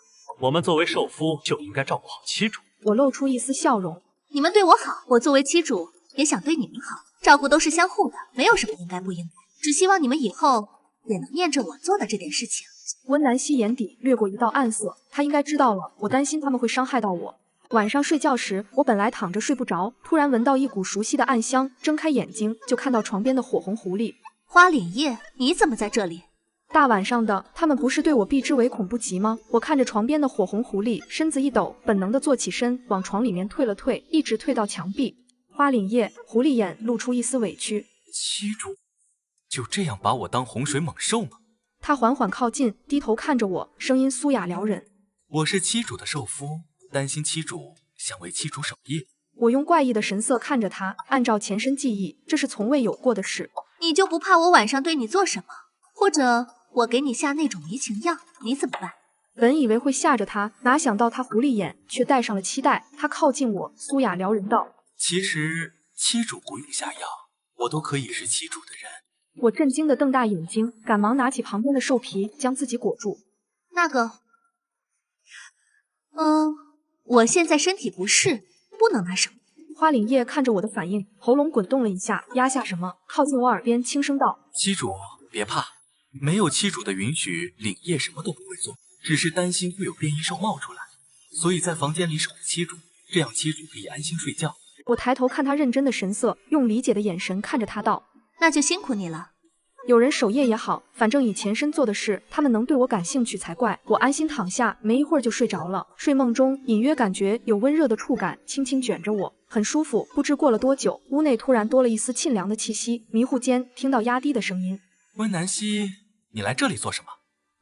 我们作为受夫就应该照顾好妻主。我露出一丝笑容。你们对我好，我作为妻主也想对你们好，照顾都是相互的，没有什么应该不应该，只希望你们以后也能念着我做的这点事情。温南希眼底掠过一道暗色，他应该知道了，我担心他们会伤害到我。晚上睡觉时，我本来躺着睡不着，突然闻到一股熟悉的暗香，睁开眼睛就看到床边的火红狐狸。花凛叶，你怎么在这里？大晚上的，他们不是对我避之唯恐不及吗？我看着床边的火红狐狸，身子一抖，本能的坐起身，往床里面退了退，一直退到墙壁。花凛叶，狐狸眼露出一丝委屈。妻主，就这样把我当洪水猛兽吗？他缓缓靠近，低头看着我，声音苏哑撩人。我是妻主的受夫，担心妻主想为妻主守夜。我用怪异的神色看着他，按照前身记忆，这是从未有过的事。你就不怕我晚上对你做什么？或者我给你下那种迷情药，你怎么办？本以为会吓着他，哪想到他狐狸眼却带上了期待。他靠近我，苏雅撩人道：“其实妻主不用下药，我都可以是妻主的人。”我震惊的瞪大眼睛，赶忙拿起旁边的兽皮将自己裹住。那个，我现在身体不适，不能那什么。花凛叶看着我的反应，喉咙滚动了一下，压下什么，靠近我耳边轻声道：“妻主别怕，没有妻主的允许，凛叶什么都不会做，只是担心会有变异兽冒出来，所以在房间里守着妻主，这样妻主可以安心睡觉。”我抬头看他认真的神色，用理解的眼神看着他道：“那就辛苦你了。有人守夜也好，反正以前身做的事，他们能对我感兴趣才怪。”我安心躺下，没一会儿就睡着了。睡梦中隐约感觉有温热的触感轻轻卷着我，很舒服。不知过了多久，屋内突然多了一丝沁凉的气息，迷糊间听到压低的声音：“温南希，你来这里做什么？”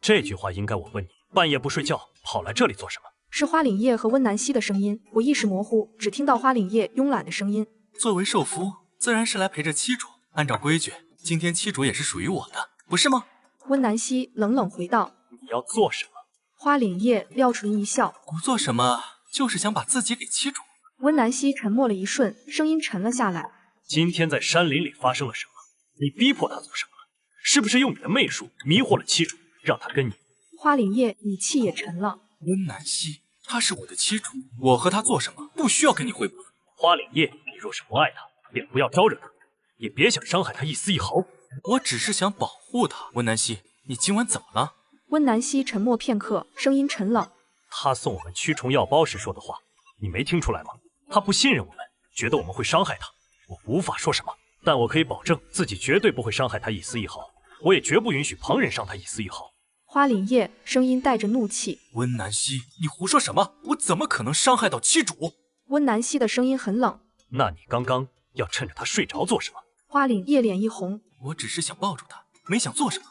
这句话应该我问你，半夜不睡觉，跑来这里做什么？是花凛叶和温南希的声音。我意识模糊，只听到花凛叶慵懒的声音：“作为受夫，自然是来陪着妻主。按照规矩，今天妻主也是属于我的，不是吗？”温南希冷冷回道：“你要做什么？”花凛叶撩唇一笑：“不做什么，就是想把自己给妻主。”温南希沉默了一瞬，声音沉了下来：“今天在山林里发生了什么？你逼迫他做什么？是不是用你的媚术迷惑了妻主，让他跟你？”花凛叶语气也沉了：“温南希，她是我的妻主，我和她做什么不需要跟你汇报。”花凛叶，你若是不爱她，便不要招惹她，也别想伤害她一丝一毫。我只是想保护她。温南希，你今晚怎么了？温南希沉默片刻，声音沉冷：“他送我们驱虫药包时说的话，你没听出来吗？他不信任我们，觉得我们会伤害他。我无法说什么，但我可以保证自己绝对不会伤害他一丝一毫，我也绝不允许旁人伤他一丝一毫。”花凛叶声音带着怒气：“温南希，你胡说什么？我怎么可能伤害到妻主？”温南希的声音很冷：“那你刚刚要趁着他睡着做什么？”花凛叶脸一红：“我只是想抱住他，没想做什么。”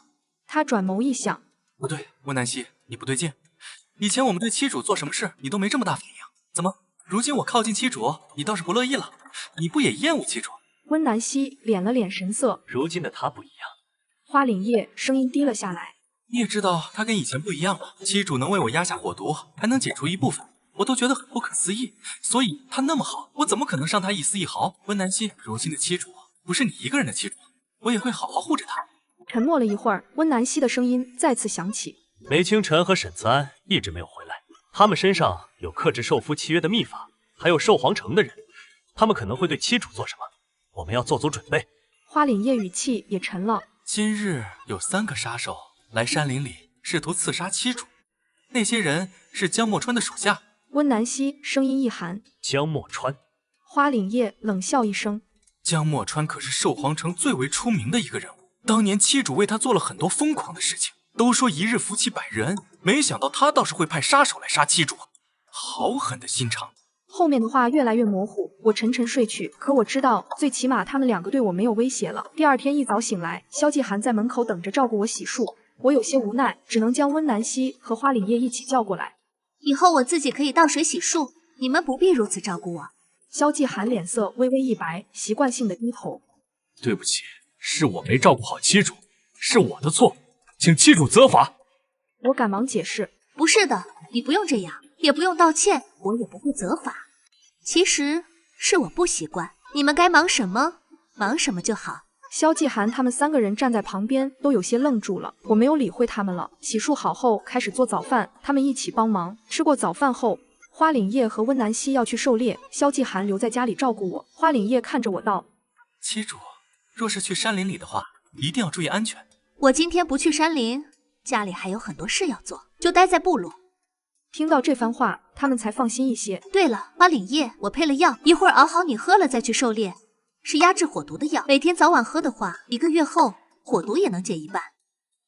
他转眸一想：“不对，温南希，你不对劲。以前我们对妻主做什么事，你都没这么大反应，怎么如今我靠近妻主，你倒是不乐意了？你不也厌恶妻主？”温南希敛了敛神色：“如今的他不一样。”花凛叶声音低了下来：“你也知道他跟以前不一样了，妻主能为我压下火毒，还能解除一部分，我都觉得很不可思议。所以他那么好，我怎么可能伤他一丝一毫？温南希，如今的妻主不是你一个人的妻主，我也会好好护着她。”沉默了一会儿，温南希的声音再次响起：“梅清晨和沈慈安一直没有回来，他们身上有克制兽夫契约的秘法，还有兽皇城的人，他们可能会对妻主做什么，我们要做足准备。花凛夜语气也沉了。今日有3个杀手来山林里试图刺杀妻主，那些人是江墨川的手下。温南希声音一寒。江墨川。花凛夜冷笑一声。江墨川可是兽皇城最为出名的一个人物，当年妻主为他做了很多疯狂的事情，都说一日夫妻百日恩，没想到他倒是会派杀手来杀妻主，好狠的心肠。后面的话越来越模糊，我沉沉睡去。可我知道，最起码他们2个对我没有威胁了。第二天一早醒来，萧继寒在门口等着照顾我洗漱。我有些无奈，只能将温南希和花凛夜一起叫过来。以后我自己可以倒水洗漱，你们不必如此照顾我。萧继寒脸色微微一白，习惯性的低头。对不起，是我没照顾好妻主，是我的错，请妻主责罚。我赶忙解释。不是的，你不用这样，也不用道歉，我也不会责罚。其实是我不习惯，你们该忙什么忙什么就好。萧继寒他们3个人站在旁边，都有些愣住了。我没有理会他们了，洗漱好后开始做早饭，他们一起帮忙。吃过早饭后，花凛夜和温南希要去狩猎，萧继寒留在家里照顾我。花凛夜看着我道：妻主，若是去山林里的话，一定要注意安全。我今天不去山林，家里还有很多事要做，就待在部落。听到这番话，他们才放心一些。对了，花凛夜，我配了药，一会儿熬好你喝了再去狩猎，是压制火毒的药，每天早晚喝的话，1个月后火毒也能减一半。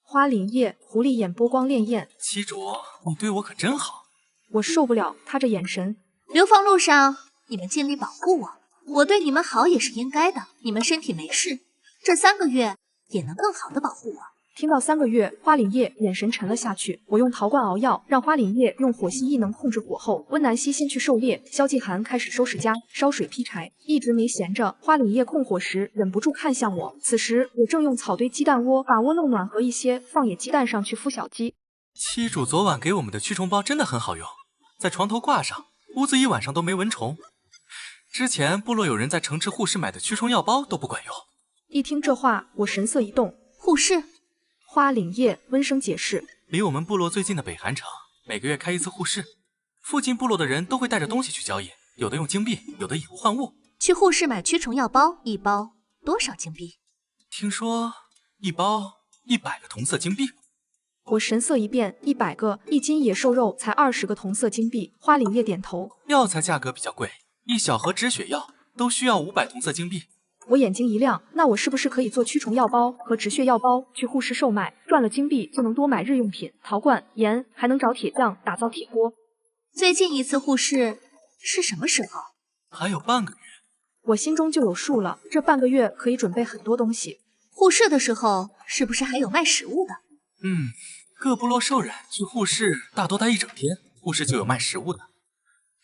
花凛夜狐狸眼波光潋滟。妻主，你对我可真好。我受不了他这眼神。流放路上，你们尽力保护我，我对你们好也是应该的。你们身体没事，这3个月也能更好的保护我。听到3个月，花凛夜眼神沉了下去。我用陶罐熬药，让花凛夜用火系异能控制火后，温南希先去狩猎，萧继寒开始收拾家、烧水劈柴，一直没闲着。花凛夜控火时忍不住看向我，此时我正用草堆鸡蛋窝把窝弄暖和一些，放野鸡蛋上去孵小鸡。妻主昨晚给我们的驱虫包真的很好用，在床头挂上，屋子一晚上都没蚊虫。之前部落有人在城池护士买的驱虫药包都不管用。一听这话，我神色一动。护士？花凛夜温声解释，离我们部落最近的北寒城，每个月开一次护士，附近部落的人都会带着东西去交易，有的用金币，有的以物换物。去护士买驱虫药包，一包多少金币？听说一包100个同色金币。我神色一变，100个，1斤野兽肉才20个同色金币。花凛夜点头。药材价格比较贵，1小盒止血药都需要500同色金币。我眼睛一亮，那我是不是可以做驱虫药包和止血药包去护士售卖，赚了金币就能多买日用品、陶罐、盐，还能找铁匠打造铁锅。最近一次护士是什么时候？还有半个月。我心中就有数了，这半个月可以准备很多东西。护士的时候是不是还有卖食物的？各部落兽人去护士大多待一整天，护士就有卖食物的。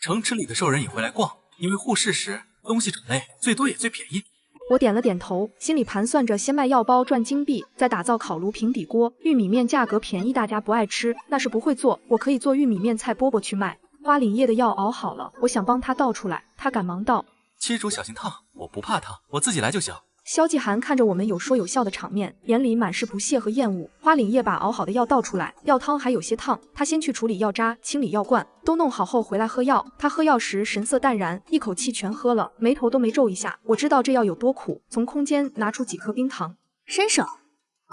城池里的兽人也会来逛，因为护士时东西种类最多也最便宜。我点了点头，心里盘算着先卖药包赚金币，再打造烤炉平底锅。玉米面价格便宜，大家不爱吃，那是不会做，我可以做玉米面菜饽饽去卖。花凛夜的药熬好了，我想帮他倒出来，他赶忙道：妻主小心烫，我不怕烫，我自己来就行。萧继寒看着我们有说有笑的场面，眼里满是不屑和厌恶。花凛夜把熬好的药倒出来，药汤还有些烫，他先去处理药渣，清理药罐，都弄好后回来喝药。他喝药时神色淡然，一口气全喝了，眉头都没皱一下。我知道这药有多苦，从空间拿出几颗冰糖，伸手。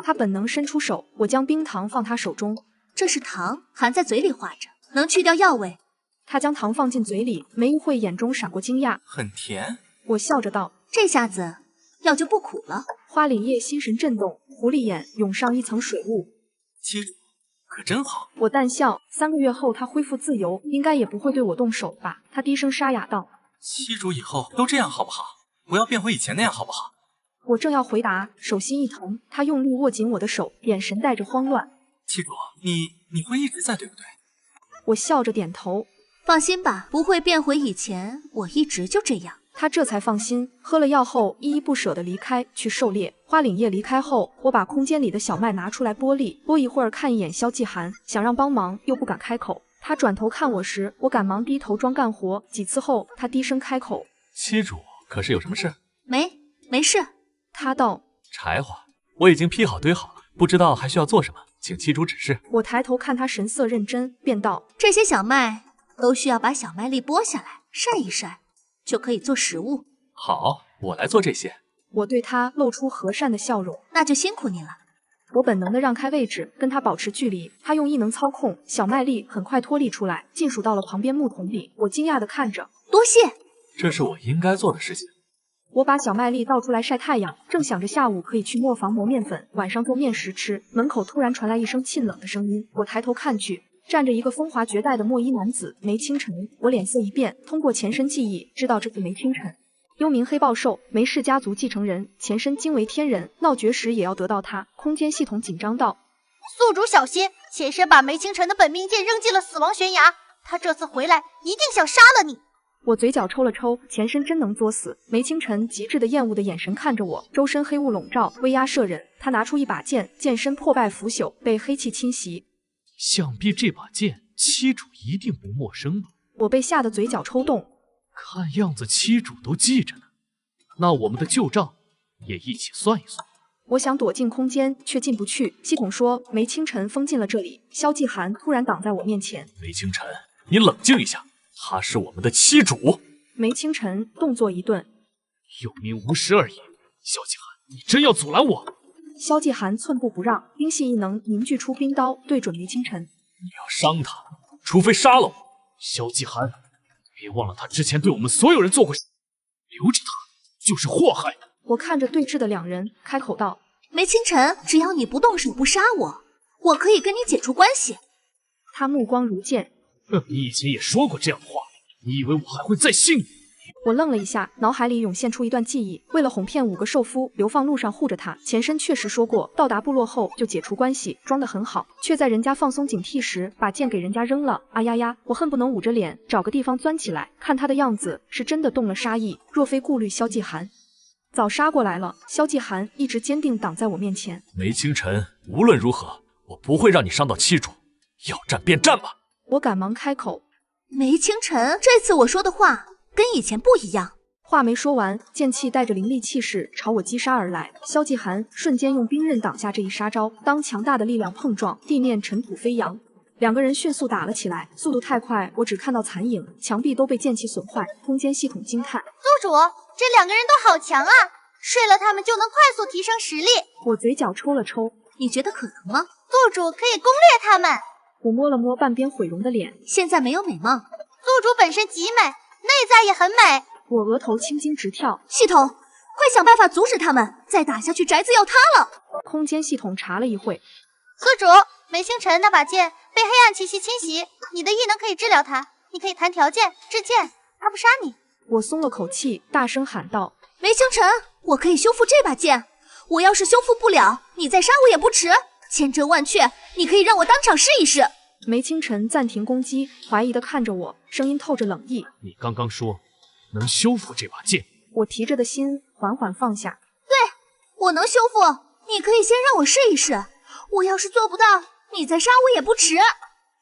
他本能伸出手，我将冰糖放他手中。这是糖，含在嘴里化着，能去掉药味。他将糖放进嘴里，没一会眼中闪过惊讶，很甜。我笑着道：这下子药就不苦了。花凛夜心神震动，狐狸眼涌上一层水雾。妻主可真好。我淡笑，3个月后他恢复自由，应该也不会对我动手吧？他低声沙哑道：妻主以后都这样好不好？不要变回以前那样好不好？我正要回答，手心一疼，他用力握紧我的手，眼神带着慌乱。妻主，你会一直在对不对？我笑着点头。放心吧，不会变回以前，我一直就这样。他这才放心，喝了药后依依不舍地离开去狩猎。花凛夜离开后，我把空间里的小麦拿出来剥粒，剥一会儿看一眼萧继寒，想让帮忙又不敢开口。他转头看我时，我赶忙低头装干活。几次后，他低声开口：妻主可是有什么事？没事。他道：柴火我已经劈好堆好了，不知道还需要做什么，请期主指示。我抬头看他神色认真，便道：这些小麦都需要把小麦粒剥下来晒一晒，就可以做食物。好，我来做这些。我对他露出和善的笑容。那就辛苦你了。我本能的让开位置，跟他保持距离。他用异能操控，小麦粒很快脱离出来，尽数到了旁边木桶里。我惊讶的看着，多谢。这是我应该做的事情。我把小麦粒倒出来晒太阳，正想着下午可以去磨坊磨面粉，晚上做面食吃。门口突然传来一声沁冷的声音，我抬头看去，站着一个风华绝代的墨衣男子梅清晨。我脸色一变，通过前身记忆知道这个梅清晨，幽冥黑豹兽，梅氏家族继承人，前身惊为天人，闹绝时也要得到他。空间系统紧张道：宿主小心，前身把梅清晨的本命剑扔进了死亡悬崖，他这次回来一定想杀了你。我嘴角抽了抽，前身真能作死。梅清晨极致的厌恶的眼神看着我，周身黑雾笼罩，威压摄人。他拿出一把剑，剑身破败腐朽，被黑气侵袭。想必这把剑七主一定不陌生吧？我被吓得嘴角抽动。看样子七主都记着呢，那我们的旧账也一起算一算。我想躲进空间，却进不去。系统说梅清晨封禁了这里。萧继寒突然挡在我面前。梅清晨，你冷静一下，他是我们的七主。梅清晨动作一顿，有名无实而已。萧继寒，你真要阻拦我？萧继寒寸步不让，冰系异能凝聚出冰刀，对准梅清晨。你要伤他，除非杀了我。萧继寒，别忘了他之前对我们所有人做过事，留着他就是祸害。我看着对峙的两人，开口道：梅清晨，只要你不动手不杀我，我可以跟你解除关系。他目光如剑。你以前也说过这样的话，你以为我还会再信你？我愣了一下，脑海里涌现出一段记忆。为了哄骗5个兽夫，流放路上护着他。前身确实说过，到达部落后就解除关系，装得很好，却在人家放松警惕时，把剑给人家扔了。啊呀呀！我恨不能捂着脸，找个地方钻起来。看他的样子，是真的动了杀意。若非顾虑萧继寒，早杀过来了。萧继寒一直坚定挡在我面前。梅清晨，无论如何，我不会让你伤到七主。要战便战吧。我赶忙开口。梅清晨，这次我说的话跟以前不一样。话没说完，剑气带着凌厉气势朝我击杀而来。萧继寒瞬间用冰刃挡下这一杀招，当强大的力量碰撞，地面尘土飞扬。两个人迅速打了起来，速度太快，我只看到残影，墙壁都被剑气损坏。空间系统惊叹：宿主，这两个人都好强啊！睡了他们就能快速提升实力。我嘴角抽了抽，你觉得可能吗？宿主可以攻略他们。我摸了摸半边毁容的脸，现在没有美貌。宿主本身极美，内在也很美。我额头青筋直跳。系统，快想办法阻止他们，再打下去宅子要塌了。空间系统查了一会，宿主，梅星辰那把剑被黑暗气息侵袭，你的异能可以治疗他，你可以谈条件制剑，他不杀你。我松了口气，大声喊道：梅星辰，我可以修复这把剑，我要是修复不了，你再杀我也不迟。千真万确，你可以让我当场试一试。梅清晨暂停攻击，怀疑地看着我，声音透着冷意。你刚刚说能修复这把剑，我提着的心缓缓放下。对，我能修复，你可以先让我试一试。我要是做不到，你再杀我也不迟。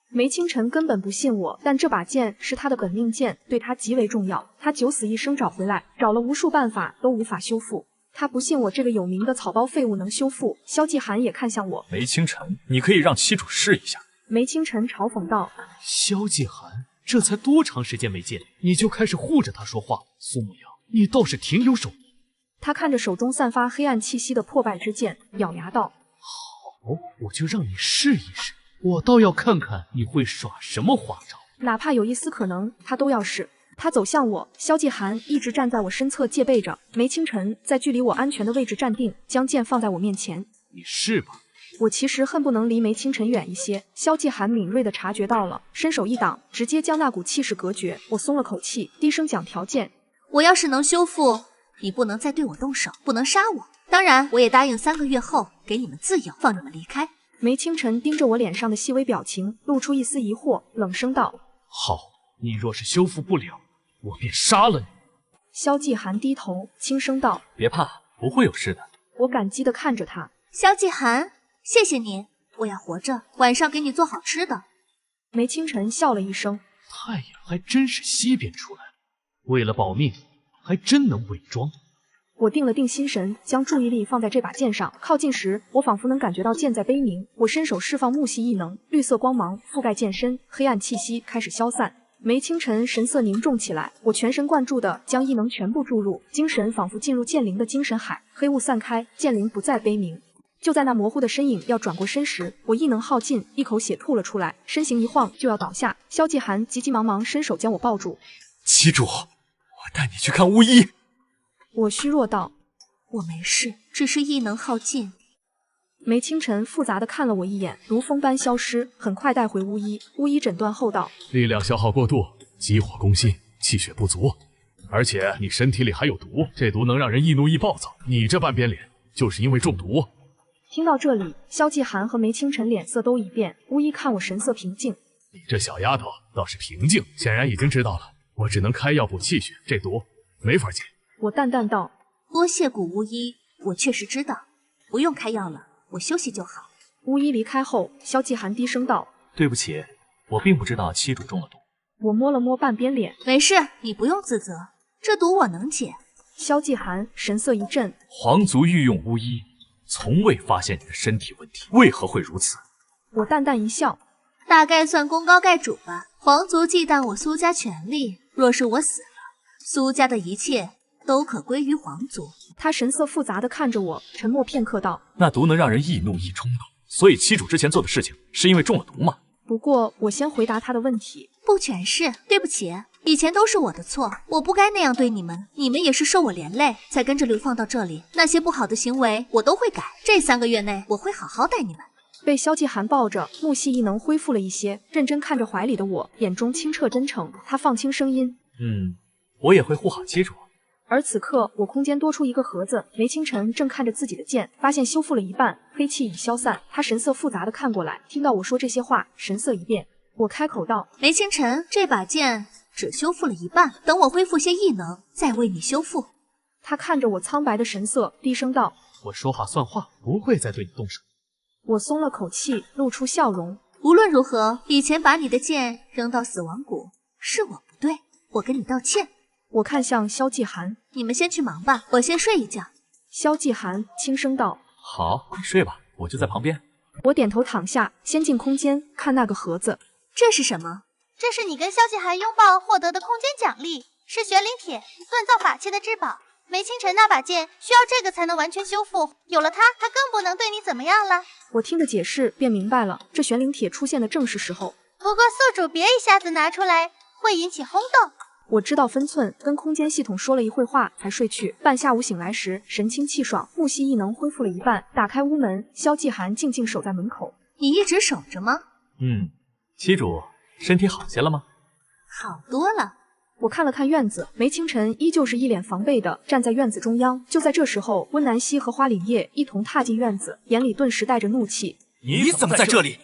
梅清晨根本不信我，但这把剑是他的本命剑，对他极为重要。他九死一生找回来，找了无数办法都无法修复。他不信我这个有名的草包废物能修复。萧继寒也看向我。梅清晨，你可以让七主试一下。梅清晨嘲讽道：萧继寒，这才多长时间没见，你就开始护着他说话？苏沐瑶，你倒是挺有手艺。他看着手中散发黑暗气息的破败之剑，咬牙道：好，我就让你试一试，我倒要看看你会耍什么花招。哪怕有一丝可能，他都要试。他走向我，萧继寒一直站在我身侧戒备着。梅清晨在距离我安全的位置站定，将剑放在我面前。你试吧。我其实恨不能离梅清晨远一些。萧继寒敏锐地察觉到了，伸手一挡，直接将那股气势隔绝。我松了口气，低声讲条件：我要是能修复，你不能再对我动手，不能杀我。当然，我也答应3个月后给你们自由，放你们离开。梅清晨盯着我脸上的细微表情，露出一丝疑惑，冷声道：好，你若是修复不了，我便杀了你。萧继寒低头轻声道：别怕，不会有事的。我感激地看着他。萧继寒，谢谢你，我要活着，晚上给你做好吃的。梅清晨笑了一声，太阳还真是西边出来了，为了保命，还真能伪装。我定了定心神，将注意力放在这把剑上。靠近时，我仿佛能感觉到剑在悲鸣。我伸手释放木系异能，绿色光芒覆盖剑身，黑暗气息开始消散。梅清晨神色凝重起来，我全神贯注地将异能全部注入，精神仿佛进入剑灵的精神海，黑雾散开，剑灵不再悲鸣。就在那模糊的身影要转过身时，我异能耗尽，一口血吐了出来，身形一晃就要倒下。萧继寒急急忙忙伸手将我抱住。七主，我带你去看巫医。我虚弱道：“我没事，只是异能耗尽。”梅清晨复杂的看了我一眼，如风般消失，很快带回巫医。巫医诊断后道：“力量消耗过度，急火攻心，气血不足，而且你身体里还有毒，这毒能让人易怒易暴躁。你这半边脸就是因为中毒。”听到这里，萧继寒和梅清晨脸色都一变。巫医看我神色平静：“你这小丫头倒是平静，显然已经知道了，我只能开药补气血，这毒没法解。”我淡淡道：“多谢古巫医，我确实知道，不用开药了，我休息就好。”巫医离开后，萧继寒低声道：“对不起，我并不知道七主中了毒。”我摸了摸半边脸：“没事，你不用自责，这毒我能解。”萧继寒神色一震：“皇族御用巫医，从未发现你的身体问题，为何会如此？”我淡淡一笑：“大概算功高盖主吧。皇族忌惮我苏家权力，若是我死了，苏家的一切都可归于皇族。”他神色复杂地看着我，沉默片刻道：“那毒能让人易怒易冲动，所以七主之前做的事情是因为中了毒吗？”不过我先回答他的问题：“不全是，对不起，以前都是我的错，我不该那样对你们，你们也是受我连累才跟着流放到这里。那些不好的行为我都会改，这3个月内我会好好待你们。”被萧继寒抱着，木系异能恢复了一些，认真看着怀里的我，眼中清澈真诚。他放轻声音：“我也会护好七主。”而此刻，我空间多出一个盒子，梅清晨正看着自己的剑，发现修复了一半，黑气已消散。他神色复杂的看过来，听到我说这些话，神色一变。我开口道：“梅清晨，这把剑只修复了一半，等我恢复些异能，再为你修复。”他看着我苍白的神色，低声道：“我说话算话，不会再对你动手。”我松了口气，露出笑容。无论如何，以前把你的剑扔到死亡谷是我不对，我跟你道歉。我看向萧继寒：“你们先去忙吧，我先睡一觉。”萧继寒轻声道：“好，你睡吧，我就在旁边。”我点头躺下，先进空间看那个盒子。这是什么？这是你跟萧继寒拥抱获得的空间奖励，是玄灵铁，锻造法器的至宝。梅清晨那把剑需要这个才能完全修复，有了它，他更不能对你怎么样了。我听着解释便明白了，这玄灵铁出现的正是时候。不过宿主别一下子拿出来，会引起轰动。我知道分寸，跟空间系统说了一会话才睡去。半下午醒来时，神清气爽，木系异能恢复了一半，打开屋门，萧继寒静静守在门口。你一直守着吗？七主身体好些了吗？好多了。我看了看院子，梅清晨依旧是一脸防备的站在院子中央。就在这时候，温南希和花凛叶一同踏进院子，眼里顿时带着怒气。你怎么在这里？